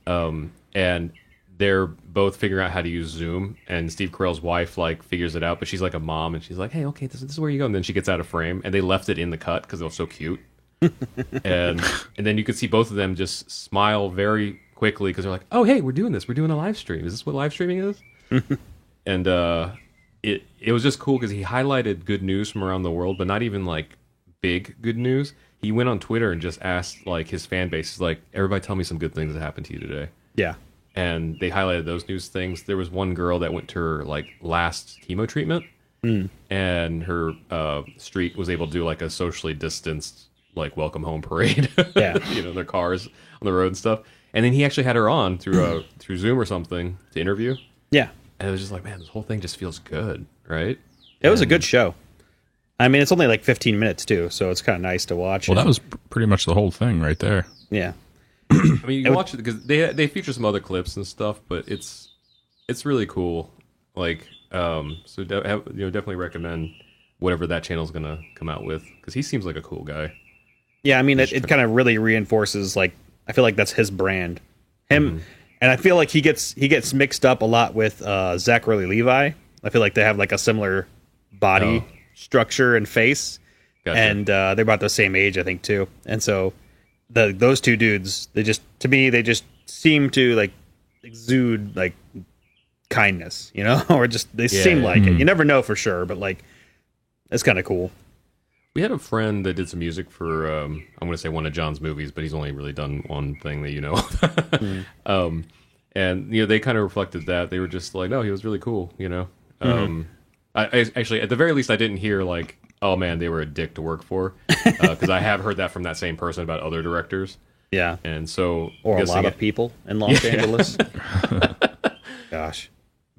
And they're both figuring out how to use Zoom, and Steve Carell's wife like figures it out, but she's like a mom, and she's like, "Hey, okay, this is where you go." And then she gets out of frame, and they left it in the cut because it was so cute. and then you could see both of them just smile very quickly because they're like, "Oh, hey, we're doing this. We're doing a live stream. Is this what live streaming is?" And it was just cool because he highlighted good news from around the world, but not even like big good news. He went on Twitter and just asked like his fan base, like, "Everybody, tell me some good things that happened to you today." Yeah. And they highlighted those news things. There was one girl that went to her like last chemo treatment, and her street was able to do like a socially distanced like welcome home parade. Yeah. Their cars on the road and stuff. And then he actually had her on through Zoom or something to interview. Yeah. And it was just like, man, this whole thing just feels good, right? It was a good show. I mean, it's only like 15 minutes too, so it's kind of nice to watch. Well, that was pretty much the whole thing right there. Yeah. I mean, you can watch it because they feature some other clips and stuff, but it's really cool. Like, so definitely recommend whatever that channel's gonna come out with because he seems like a cool guy. Yeah, I mean, it kind of really reinforces, like, I feel like that's his brand. Him, and I feel like he gets mixed up a lot with Zachary Levi. I feel like they have, like, a similar body structure and face. Gotcha. And they're about the same age, I think, too. And so those two dudes, they just seem to, like, exude, like, kindness, or just, they seem like it. You never know for sure, but, like, it's kind of cool. We had a friend that did some music for, I'm going to say one of John's movies, but he's only really done one thing that you know. And, they kind of reflected that. They were just like, no, he was really cool, I actually, at the very least, I didn't hear, like, oh, man, they were a dick to work for. Because I have heard that from that same person about other directors. Yeah. And so... Or a lot of people in Los Angeles. Gosh.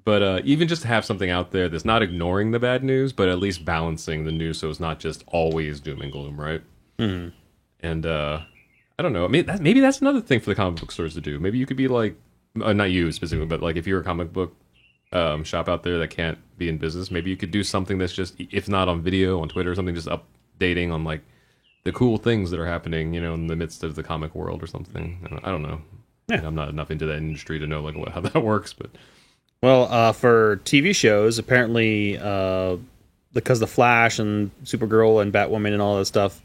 But even just to have something out there that's not ignoring the bad news, but at least balancing the news so it's not just always doom and gloom, right? Mm-hmm. And I don't know. Maybe that's another thing for the comic book stores to do. Maybe you could be like, not you specifically, but like if you're a comic book shop out there that can't be in business, maybe you could do something that's just, if not on video, on Twitter or something, just updating on like the cool things that are happening, in the midst of the comic world or something. I don't know. Yeah. I'm not enough into that industry to know like how that works, but... Well, for TV shows, apparently, because The Flash and Supergirl and Batwoman and all that stuff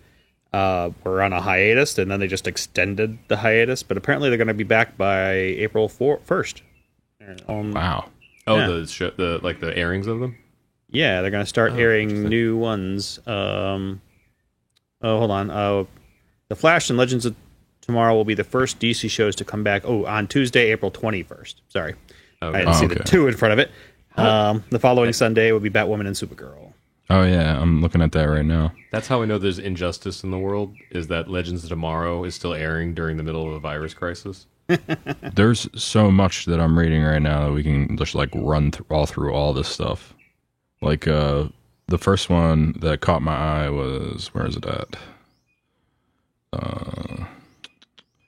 were on a hiatus, and then they just extended the hiatus. But apparently, they're going to be back by April 1st. Wow! Oh, yeah. the airings of them. Yeah, they're going to start airing new ones. Hold on. The Flash and Legends of Tomorrow will be the first DC shows to come back. Oh, on Tuesday, April 21st. Sorry. Okay. I didn't see the 2 in front of it. The following Sunday will be Batwoman and Supergirl. Oh, yeah. I'm looking at that right now. That's how I know there's injustice in the world, is that Legends of Tomorrow is still airing during the middle of a virus crisis. There's so much that I'm reading right now that we can just like run through all this stuff. Like the first one that caught my eye was, where is it at?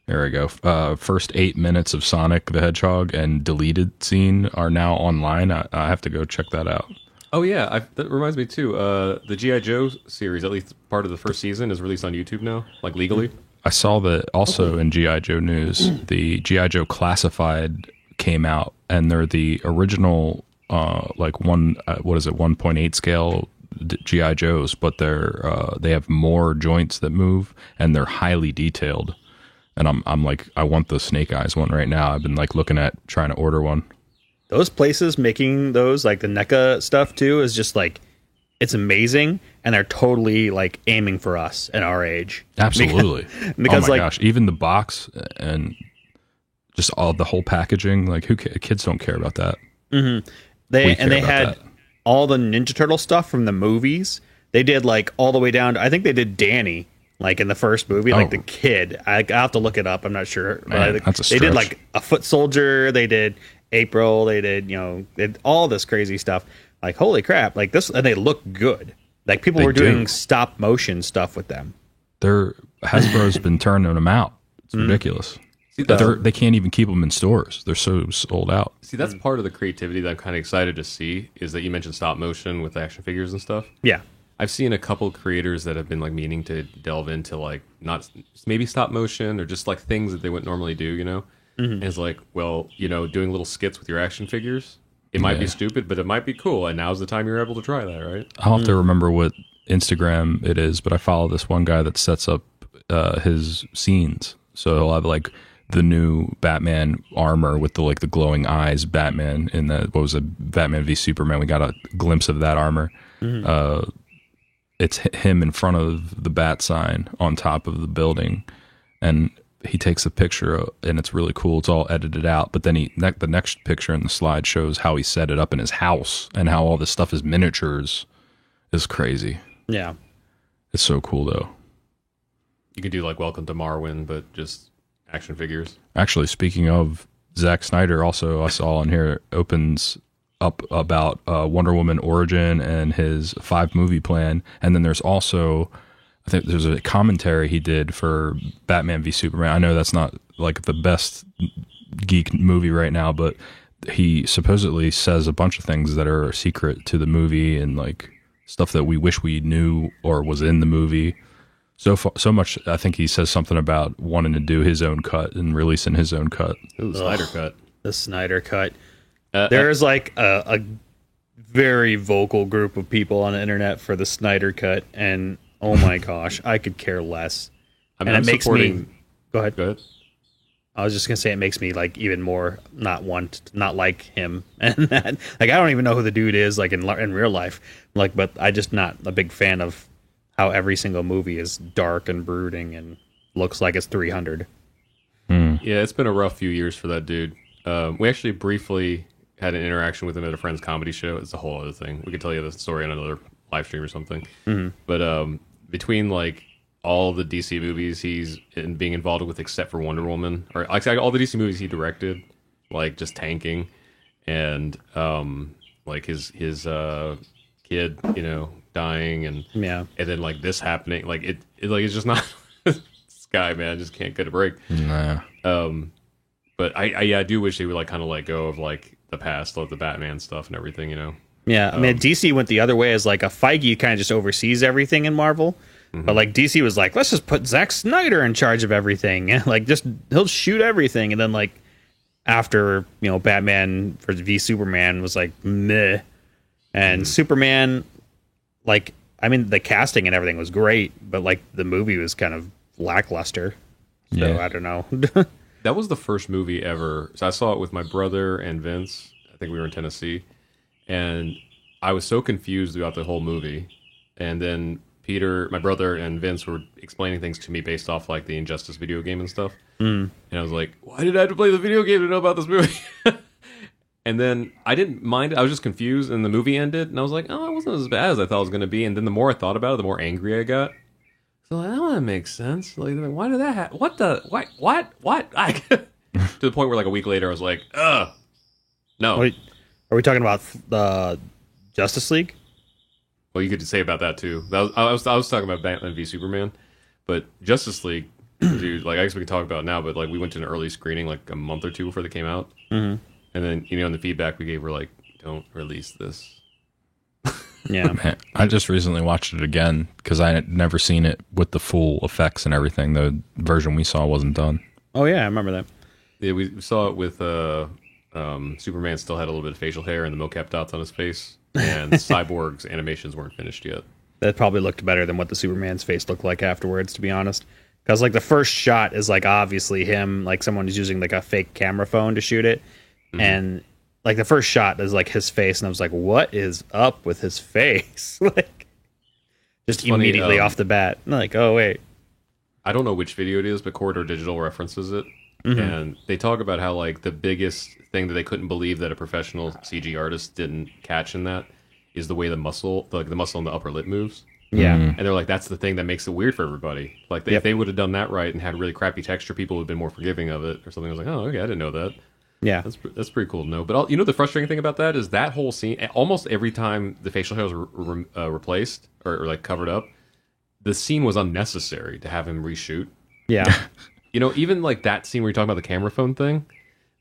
There we go. First 8 minutes of Sonic the Hedgehog and deleted scene are now online. I have to go check that out. Oh yeah, that reminds me too. The G.I. Joe series, at least part of the first season, is released on YouTube now, like legally. I saw that also in G.I. Joe news. The G.I. Joe Classified came out, and they're the original, like 1.8 scale G.I. Joes, but they have more joints that move, and they're highly detailed. And I'm like, I want the Snake Eyes one right now. I've been like looking at trying to order one. Those places making those, like the NECA stuff too, is just like, it's amazing, and they're totally like aiming for us at our age. Absolutely. Because oh my like, gosh, even the box and just all the whole packaging, like kids don't care about that. Mm-hmm. They had all the Ninja Turtle stuff from the movies. They did like all the way down to, I think they did Danny. Like in the first movie, like the kid. I have to look it up. I'm not sure. Man, that's a stretch. They did like a Foot Soldier. They did April. They did, they did all this crazy stuff. Like, holy crap. Like this, and they look good. Like people were doing stop motion stuff with them. Hasbro's been turning them out. It's ridiculous. See, they can't even keep them in stores. They're so sold out. See, that's part of the creativity that I'm kind of excited to see, is that you mentioned stop motion with action figures and stuff. Yeah. I've seen a couple creators that have been like meaning to delve into like not maybe stop motion or just like things that they wouldn't normally do, And it's like, well, doing little skits with your action figures, it might be stupid, but it might be cool. And now's the time you're able to try that, right? I'll have to remember what Instagram it is, but I follow this one guy that sets up his scenes. So he'll have like the new Batman armor with the the glowing eyes Batman in Batman v Superman. We got a glimpse of that armor. It's him in front of the bat sign on top of the building, and he takes a picture and it's really cool. It's all edited out, but then the next picture in the slide shows how he set it up in his house and how all this stuff is miniatures. Is crazy. Yeah. It's so cool though. You could do like Welcome to Marwyn, but just action figures. Actually, speaking of Zack Snyder, also I saw on here opens up about Wonder Woman origin and his 5-movie plan, and then there's also, I think there's a commentary he did for Batman v Superman. I know that's not like the best geek movie right now, but he supposedly says a bunch of things that are secret to the movie and like stuff that we wish we knew or was in the movie. So much, I think he says something about wanting to do his own cut and releasing his own cut. Ooh, Snyder cut. The Snyder cut. There's like a very vocal group of people on the internet for the Snyder cut, and oh my gosh, I could care less. I mean, and it makes me. Go ahead. Go ahead. I was just gonna say it makes me like even more not like him, and that like I don't even know who the dude is like in real life, like, but I just not a big fan of how every single movie is dark and brooding and looks like it's 300. Yeah, it's been a rough few years for that dude. We actually briefly had an interaction with him at a friend's comedy show. It's a whole other thing. We could tell you the story on another live stream or something. But between like all the DC movies he's being involved with, except for Wonder Woman, or like all the DC movies he directed, like just tanking, and like his kid, dying, and then like this happening, like it like it's just not. This guy, man, just can't get a break. Nah. But I do wish they would like kind of let go of like the past, like the Batman stuff and everything, Yeah, I mean, DC went the other way as like a Feige kind of just oversees everything in Marvel. But like DC was like, let's just put Zack Snyder in charge of everything. Like just he'll shoot everything. And then like after, Batman v Superman was like meh. And Superman, like, I mean, the casting and everything was great, but like the movie was kind of lackluster. So Yeah. I don't know. That was the first movie ever. So I saw it with my brother and Vince. I think we were in Tennessee. And I was so confused throughout the whole movie. And then Peter, my brother, and Vince were explaining things to me based off like the Injustice video game and stuff. And I was like, why did I have to play the video game to know about this movie? And then I didn't mind it. I was just confused. And the movie ended. And I was like, oh, it wasn't as bad as I thought it was going to be. And then the more I thought about it, the more angry I got. So like, oh, that makes sense. Like, why did that happen? What the? What? To the point where like a week later, I was like, ugh. No. Wait, are we talking about the Justice League? Well, you could say about that too. I was talking about Batman v Superman, but Justice League, dude. Like I guess we can talk about it now, but like we went to an early screening like a month or two before they came out, and then in the feedback we gave, we're like, don't release this. Yeah, Man, I just recently watched it again because I had never seen it with the full effects and everything. The version we saw wasn't done. Oh yeah, I remember that. Yeah, we saw it with Superman still had a little bit of facial hair and the mocap dots on his face, and Cyborg's animations weren't finished yet. That probably looked better than what the Superman's face looked like afterwards, to be honest. Because like the first shot is like obviously him, like someone is using like a fake camera phone to shoot it, and like the first shot is like his face, and I was like, what is up with his face? Like just funny, immediately off the bat, like, oh wait. I don't know which video it is, but Corridor Digital references it. And they talk about how like the biggest thing that they couldn't believe that a professional CG artist didn't catch in that is the way the muscle in the upper lip moves. Yeah. And they're like, that's the thing that makes it weird for everybody. Like if they would have done that right and had really crappy texture, people would have been more forgiving of it or something. I was like, oh, okay, I didn't know that. Yeah. That's pretty cool to know. But the frustrating thing about that is that whole scene, almost every time the facial hair was replaced or like covered up, the scene was unnecessary to have him reshoot. Yeah. Even like that scene where you're talking about the camera phone thing,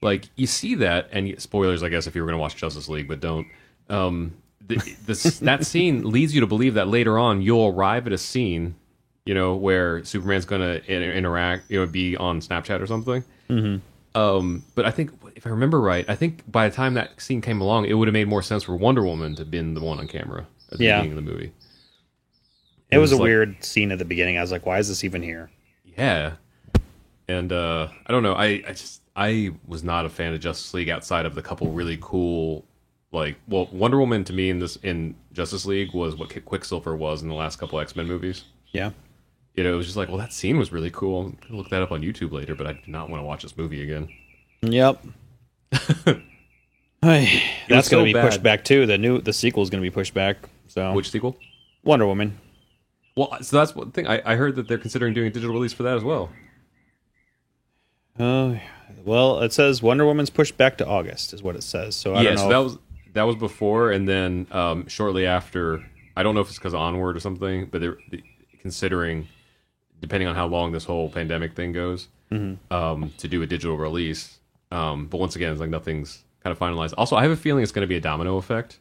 like you see that, and spoilers, I guess, if you were going to watch Justice League, but don't. That scene leads you to believe that later on you'll arrive at a scene, where Superman's going to interact, be on Snapchat or something, But I think, if I remember right, I think by the time that scene came along, it would have made more sense for Wonder Woman to have been the one on camera at the beginning of the movie. It was a weird scene at the beginning. I was like, why is this even here? Yeah. And I don't know. I was not a fan of Justice League outside of the couple really cool, like, well, Wonder Woman to me in Justice League was what Quicksilver was in the last couple X-Men movies. Yeah. You know, it was just like, well, that scene was really cool. I'm gonna look that up on YouTube later, but I do not want to watch this movie again. Yep. That's going to be pushed back too. The sequel is going to be pushed back. So Which sequel? Wonder Woman. Well, so that's one thing. I heard that they're considering doing a digital release for that as well. Well, it says Wonder Woman's pushed back to August, is what it says. So I don't know. So that was before, and then shortly after. I don't know if it's because of Onward or something, but they're considering, depending on how long this whole pandemic thing goes, to do a digital release. But once again, it's like nothing's kind of finalized. Also, I have a feeling it's going to be a domino effect.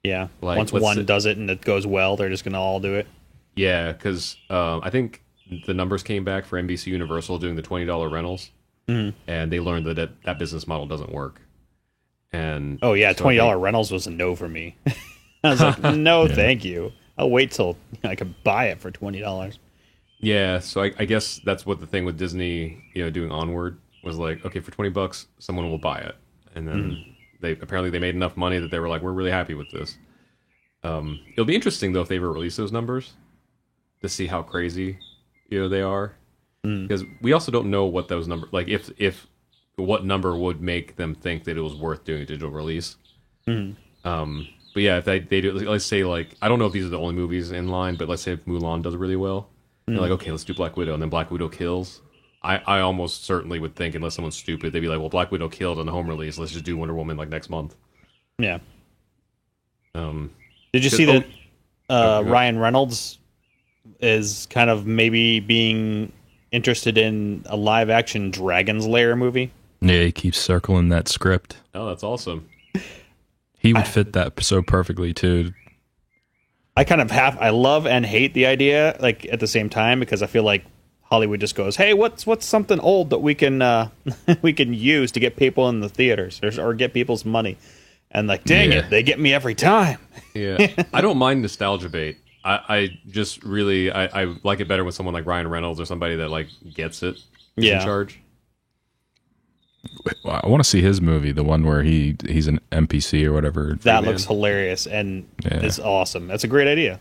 Yeah. Like, once one does it and it goes well, they're just going to all do it. Yeah, because I think the numbers came back for NBC Universal doing the $20 rentals, and they learned that business model doesn't work. And oh yeah, $20 rentals was a no for me. I was like, no, thank you. I'll wait till I can buy it for $20. Yeah, so I guess that's what the thing with Disney, doing Onward was like. Okay, for $20, someone will buy it, and then they made enough money that they were like, we're really happy with this. It'll be interesting though if they ever release those numbers to see how crazy they are, because we also don't know what those numbers, like if what number would make them think that it was worth doing a digital release. But yeah, if they do, let's say, like, I don't know if these are the only movies in line, but let's say if Mulan does really well, they're like, okay, let's do Black Widow, and then Black Widow kills. I almost certainly would think, unless someone's stupid, they'd be like, well, Black Widow killed on the home release, let's just do Wonder Woman like next month. Yeah. Did you see that Ryan Reynolds is kind of maybe being interested in a live action Dragon's Lair movie? Yeah, he keeps circling that script. Oh, that's awesome. He would fit that so perfectly too. I kind of I love and hate the idea, like, at the same time, because I feel like Hollywood just goes, hey, what's something old that we can we can use to get people in the theaters or get people's money? And like, dang it, they get me every time. Yeah, I don't mind nostalgia bait. I just really I like it better when someone like Ryan Reynolds or somebody that like gets it is in charge. I want to see his movie, the one where he's an NPC or whatever. That looks hilarious and it's awesome. That's a great idea.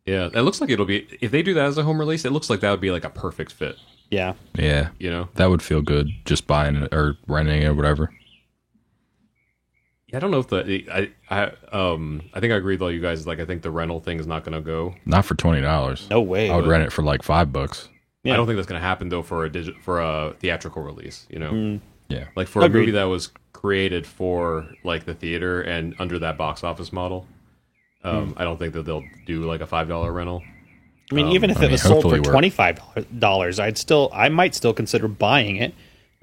Yeah, it looks like it'll be, if they do that as a home release, it looks like that would be like a perfect fit. Yeah. Yeah. That would feel good, just buying it or renting it or whatever. Yeah, I don't know if I think I agree with all you guys. Like, I think the rental thing is not going to go. Not for $20. No way. I would rent it for like $5. Yeah. I don't think that's going to happen though for a theatrical release. Yeah, like for a movie that was created for like the theater and under that box office model. I don't think that they'll do like a $5 rental. I mean, even if it was sold for $25, I might still consider buying it.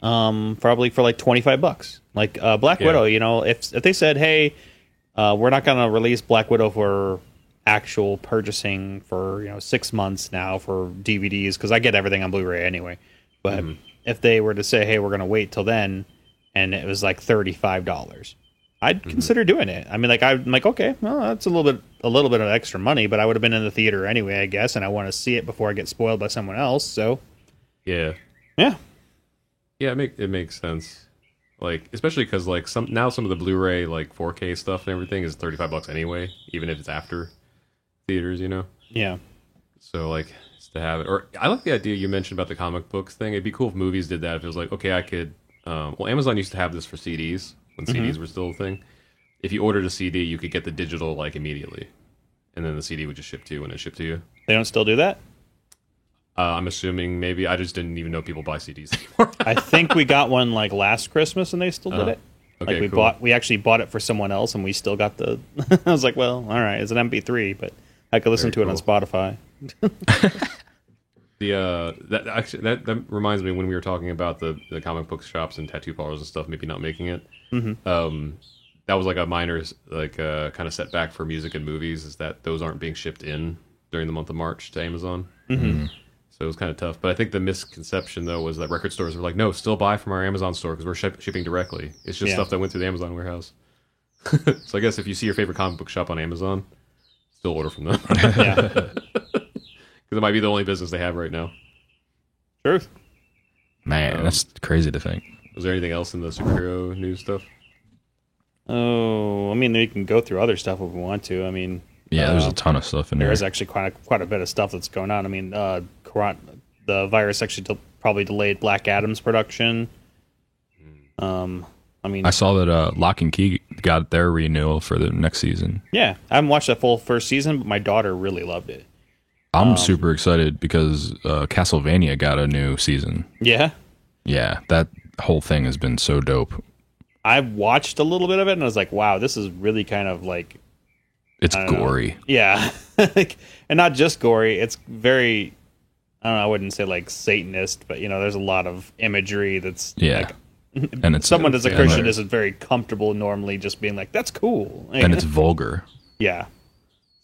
Probably for like $25. Like Black Widow, if they said, hey, we're not going to release Black Widow for actual purchasing for 6 months now for DVDs, because I get everything on Blu-ray anyway. But if they were to say, hey, we're going to wait till then, and it was like $35, I'd consider doing it. I mean, like, I'm like, okay, well, that's a little bit of extra money, but I would have been in the theater anyway, I guess, and I want to see it before I get spoiled by someone else. So yeah, it makes sense. Like, especially because like some of the Blu-ray like 4K stuff and everything is $35 anyway, even if it's after theaters, Yeah. So like, just to have it, or I like the idea you mentioned about the comic books thing. It'd be cool if movies did that. If it was like, okay, I could. Well, Amazon used to have this for CDs when CDs were still a thing. If you ordered a CD, you could get the digital like immediately, and then the CD would just ship to you when it shipped to you. They don't still do that? I'm assuming maybe. I just didn't even know people buy CDs anymore. I think we got one like last Christmas and they still did it. Okay, like cool. we actually bought it for someone else and we still got the. I was like, well, all right, it's an MP3, but I could listen to it on Spotify. That reminds me when we were talking about the comic book shops and tattoo parlors and stuff maybe not making it. That was like a minor like kind of setback for music and movies, is that those aren't being shipped in during the month of March to Amazon. So it was kind of tough. But I think the misconception though was that record stores were like, no, still buy from our Amazon store because we're shipping directly. It's just stuff that went through the Amazon warehouse. So I guess if you see your favorite comic book shop on Amazon, still order from them. Yeah. Because it might be the only business they have right now. Truth. Man, that's crazy to think. Was there anything else in the superhero news stuff? Oh, I mean, we can go through other stuff if we want to. I mean, Yeah, there's a ton of stuff in there. there is actually quite a bit of stuff that's going on. I mean, the virus actually probably delayed Black Adam's production. I mean, I saw that Lock and Key got their renewal for the next season. yeah, I haven't watched that full first season, but my daughter really loved it. I'm super excited because Castlevania got a new season. Yeah, Yeah, that whole thing has been so dope. I watched a little bit of it and I was like, wow, this is really kind of like, It's I don't know. gory. Yeah, like, and not just gory. It's very, I don't know. I wouldn't say like Satanist, but there's a lot of imagery that's Yeah. like, And it's someone as a yeah, Christian like- isn't very comfortable normally just being like, that's cool. and it's vulgar. yeah.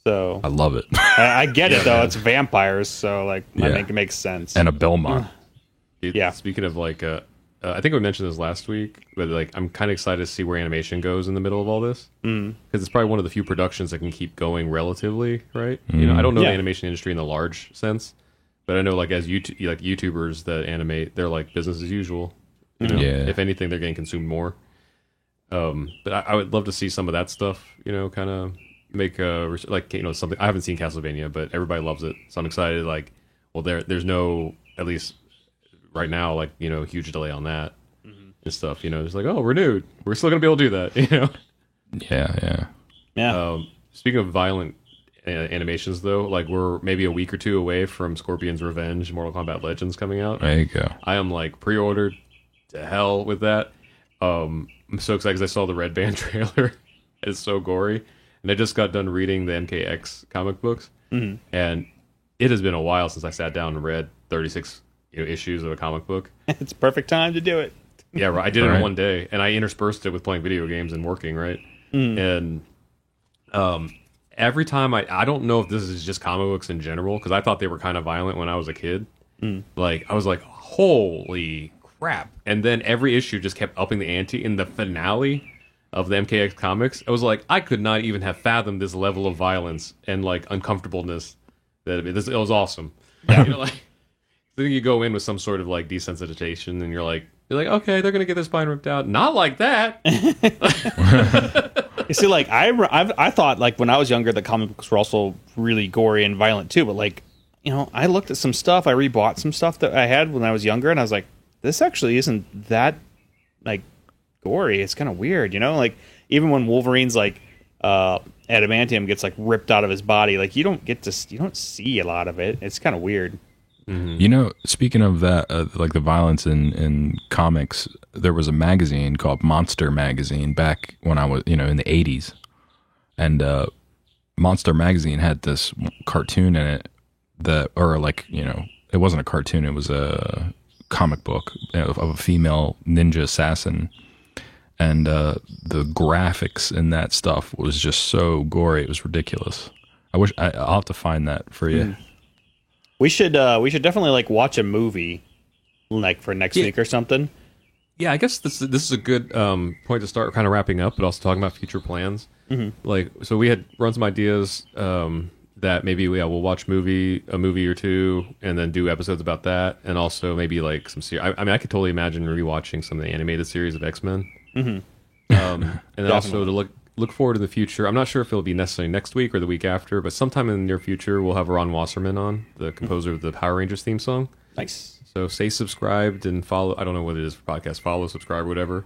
So I love it. I get it though. man. It's vampires, so like I Yeah. think it makes sense. And a Belmont. Yeah. Speaking of like, I think we mentioned this last week, but like, I'm kind of excited to see where animation goes in the middle of all this because it's probably one of the few productions that can keep going relatively, right? I don't know Yeah. the animation industry in the large sense, but I know like as YouTubers that animate, they're like business as usual. Yeah. If anything, they're getting consumed more. But I would love to see some of that stuff. Kind of make something. I haven't seen Castlevania, but everybody loves it, so I'm excited. Like, well, there's no, at least right now, like huge delay on that and stuff. It's like, oh, renewed. We're still gonna be able to do that. Yeah. Yeah. Speaking of violent animations, though, like we're maybe a week or two away from Scorpion's Revenge, Mortal Kombat Legends coming out. There you go. I am like pre-ordered to hell with that. I'm so excited because I saw the Red Band trailer. It's so gory, and I just got done reading the MKX comic books, and it has been a while since I sat down and read 36 issues of a comic book. It's perfect time to do it. Yeah, right. I did it in Right. one day, and I interspersed it with playing video games and working, right? And every time I don't know if this is just comic books in general, because I thought they were kind of violent when I was a kid. Like, I was like, holy crap. And then every issue just kept upping the ante. In the finale of the MKX comics, I was like, I could not even have fathomed this level of violence and, like, uncomfortableness. It was awesome. Like, then you go in with some sort of, like, desensitization, and you're like, okay, they're going to get their spine ripped out. Not like that. You see, like I thought like when I was younger, the comic books were also really gory and violent too. But like, I looked at some stuff. I rebought some stuff that I had when I was younger, and I was like, this actually isn't that like gory. It's kind of weird, Like even when Wolverine's like adamantium gets like ripped out of his body, like you don't see a lot of it. It's kind of weird. Speaking of that, like the violence in comics, there was a magazine called Monster Magazine back when I was, in the 80s. And Monster Magazine had this cartoon in it it wasn't a cartoon, it was a comic book of a female ninja assassin. And the graphics in that stuff was just so gory, it was ridiculous. I'll have to find that for you. We should definitely like watch a movie like for next week or something. Yeah, I guess this is a good point to start kind of wrapping up, but also talking about future plans. Like, so we had run some ideas that maybe we'll watch a movie or two, and then do episodes about that, and also maybe like some series. I mean, I could totally imagine rewatching some of the animated series of X-Men. And then also to look forward to the future. I'm not sure if it'll be necessarily next week or the week after, but sometime in the near future, we'll have Ron Wasserman on, the composer of the Power Rangers theme song. Nice. So stay subscribed and follow. I don't know what it is for podcast. Follow, subscribe, whatever.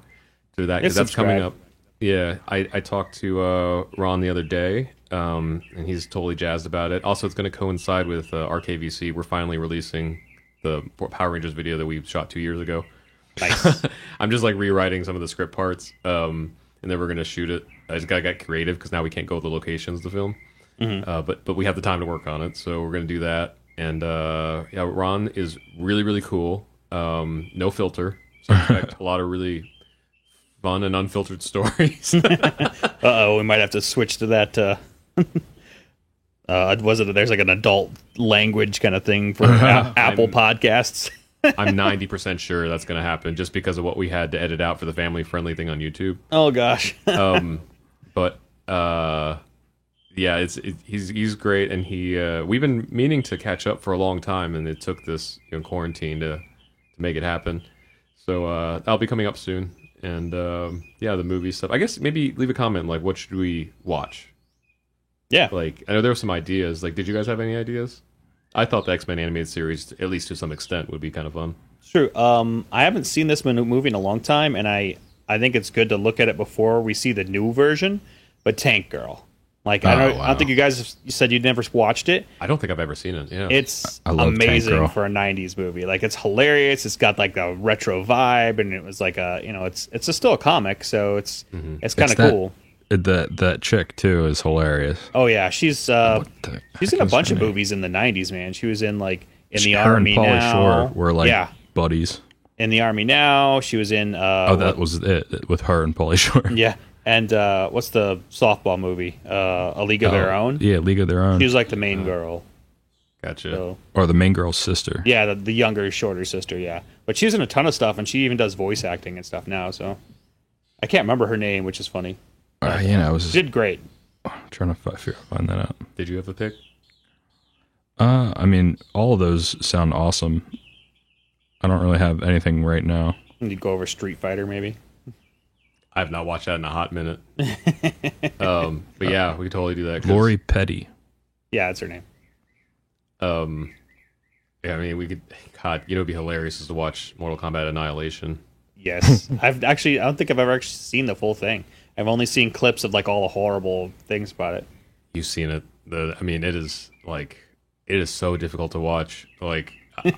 To that, Yeah, because that's coming subscribe. up. Yeah, I talked to Ron the other day, and he's totally jazzed about it. Also, it's going to coincide with RKVC. We're finally releasing the Power Rangers video that we shot 2 years ago. Nice. I'm just like rewriting some of the script parts, and then we're going to shoot it. I just got to get creative because now we can't go to the locations to film. But we have the time to work on it, so we're going to do that. And Ron is really, really cool. No filter. So I expect a lot of really fun and unfiltered stories. We might have to switch to that Was it there's like an adult language kind of thing for Apple Podcasts? I'm 90% sure that's going to happen just because of what we had to edit out for the family friendly thing on YouTube. Oh gosh. But yeah, he's great, and we've been meaning to catch up for a long time, and it took this quarantine to make it happen. So that'll be coming up soon, and yeah, the movie stuff. I guess maybe leave a comment like, what should we watch? Yeah, like I know there were some ideas. Like, did you guys have any ideas? I thought the X-Men animated series, at least to some extent, would be kind of fun. True. I haven't seen this movie in a long time, and I think it's good to look at it before we see the new version. But Tank Girl, like I don't think you guys said you'd never watched it. I don't think I've ever seen it. Yeah, it's amazing for a '90s movie. Like it's hilarious. It's got like a retro vibe, and it was like it's still a comic, so it's kind of cool. That chick too is hilarious. Oh yeah, she's in a bunch of movies in the '90s. Man, she was in like in the Army Pauly Now. Shore were like buddies. In the Army Now, she was in. That was it with her and Pauly Shore. Yeah, and what's the softball movie? A League of Their Own. Yeah, League of Their Own. She was like the main girl. Gotcha. So, or the main girl's sister. Yeah, the younger, shorter sister. Yeah, but she's in a ton of stuff, and she even does voice acting and stuff now. So I can't remember her name, which is funny. I was did great. Trying to find that out. Did you have a pick? I mean, all of those sound awesome. I don't really have anything right now. You'd go over Street Fighter, maybe. I have not watched that in a hot minute. But yeah, we could totally do that. Lori Petty. Yeah, that's her name. Yeah, I mean, we could. God, it'd be hilarious is to watch Mortal Kombat Annihilation. Yes, I don't think I've ever actually seen the full thing. I've only seen clips of like all the horrible things about it. You've seen it. I mean, it is so difficult to watch. Like,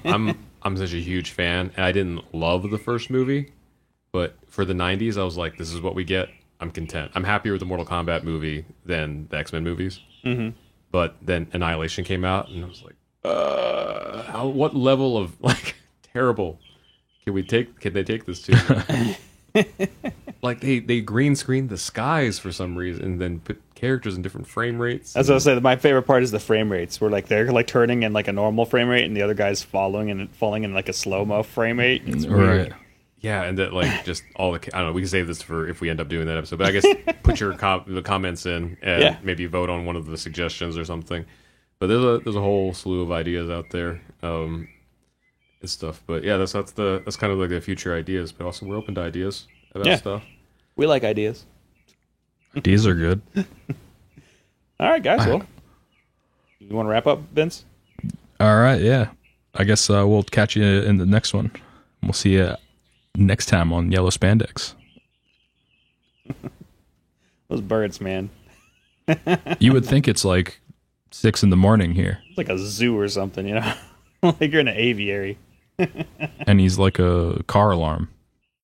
I'm such a huge fan, and I didn't love the first movie, but for the '90s, I was like, this is what we get. I'm content. I'm happier with the Mortal Kombat movie than the X-Men movies. Mm-hmm. But then Annihilation came out, and I was like, what level of like terrible can they take this to? Like they green screened the skies for some reason, and then put characters in different frame rates. That's what I was saying. My favorite part is the frame rates, where like they're like turning in like a normal frame rate, and the other guy's falling in like a slow mo frame rate. It's weird. Yeah, and that like just all the I don't know. We can save this for if we end up doing that episode. But I guess put your the comments in and maybe vote on one of the suggestions or something. But there's a whole slew of ideas out there. And stuff. But yeah, that's kind of like the future ideas. But also we're open to ideas about stuff. We like ideas. Ideas are good. All right, guys. Well, you want to wrap up, Vince? All right. Yeah. I guess we'll catch you in the next one. We'll see you next time on Yellow Spandex. Those birds, man. You would think it's like 6 a.m. here. It's like a zoo or something, like you're in an aviary. And he's like a car alarm.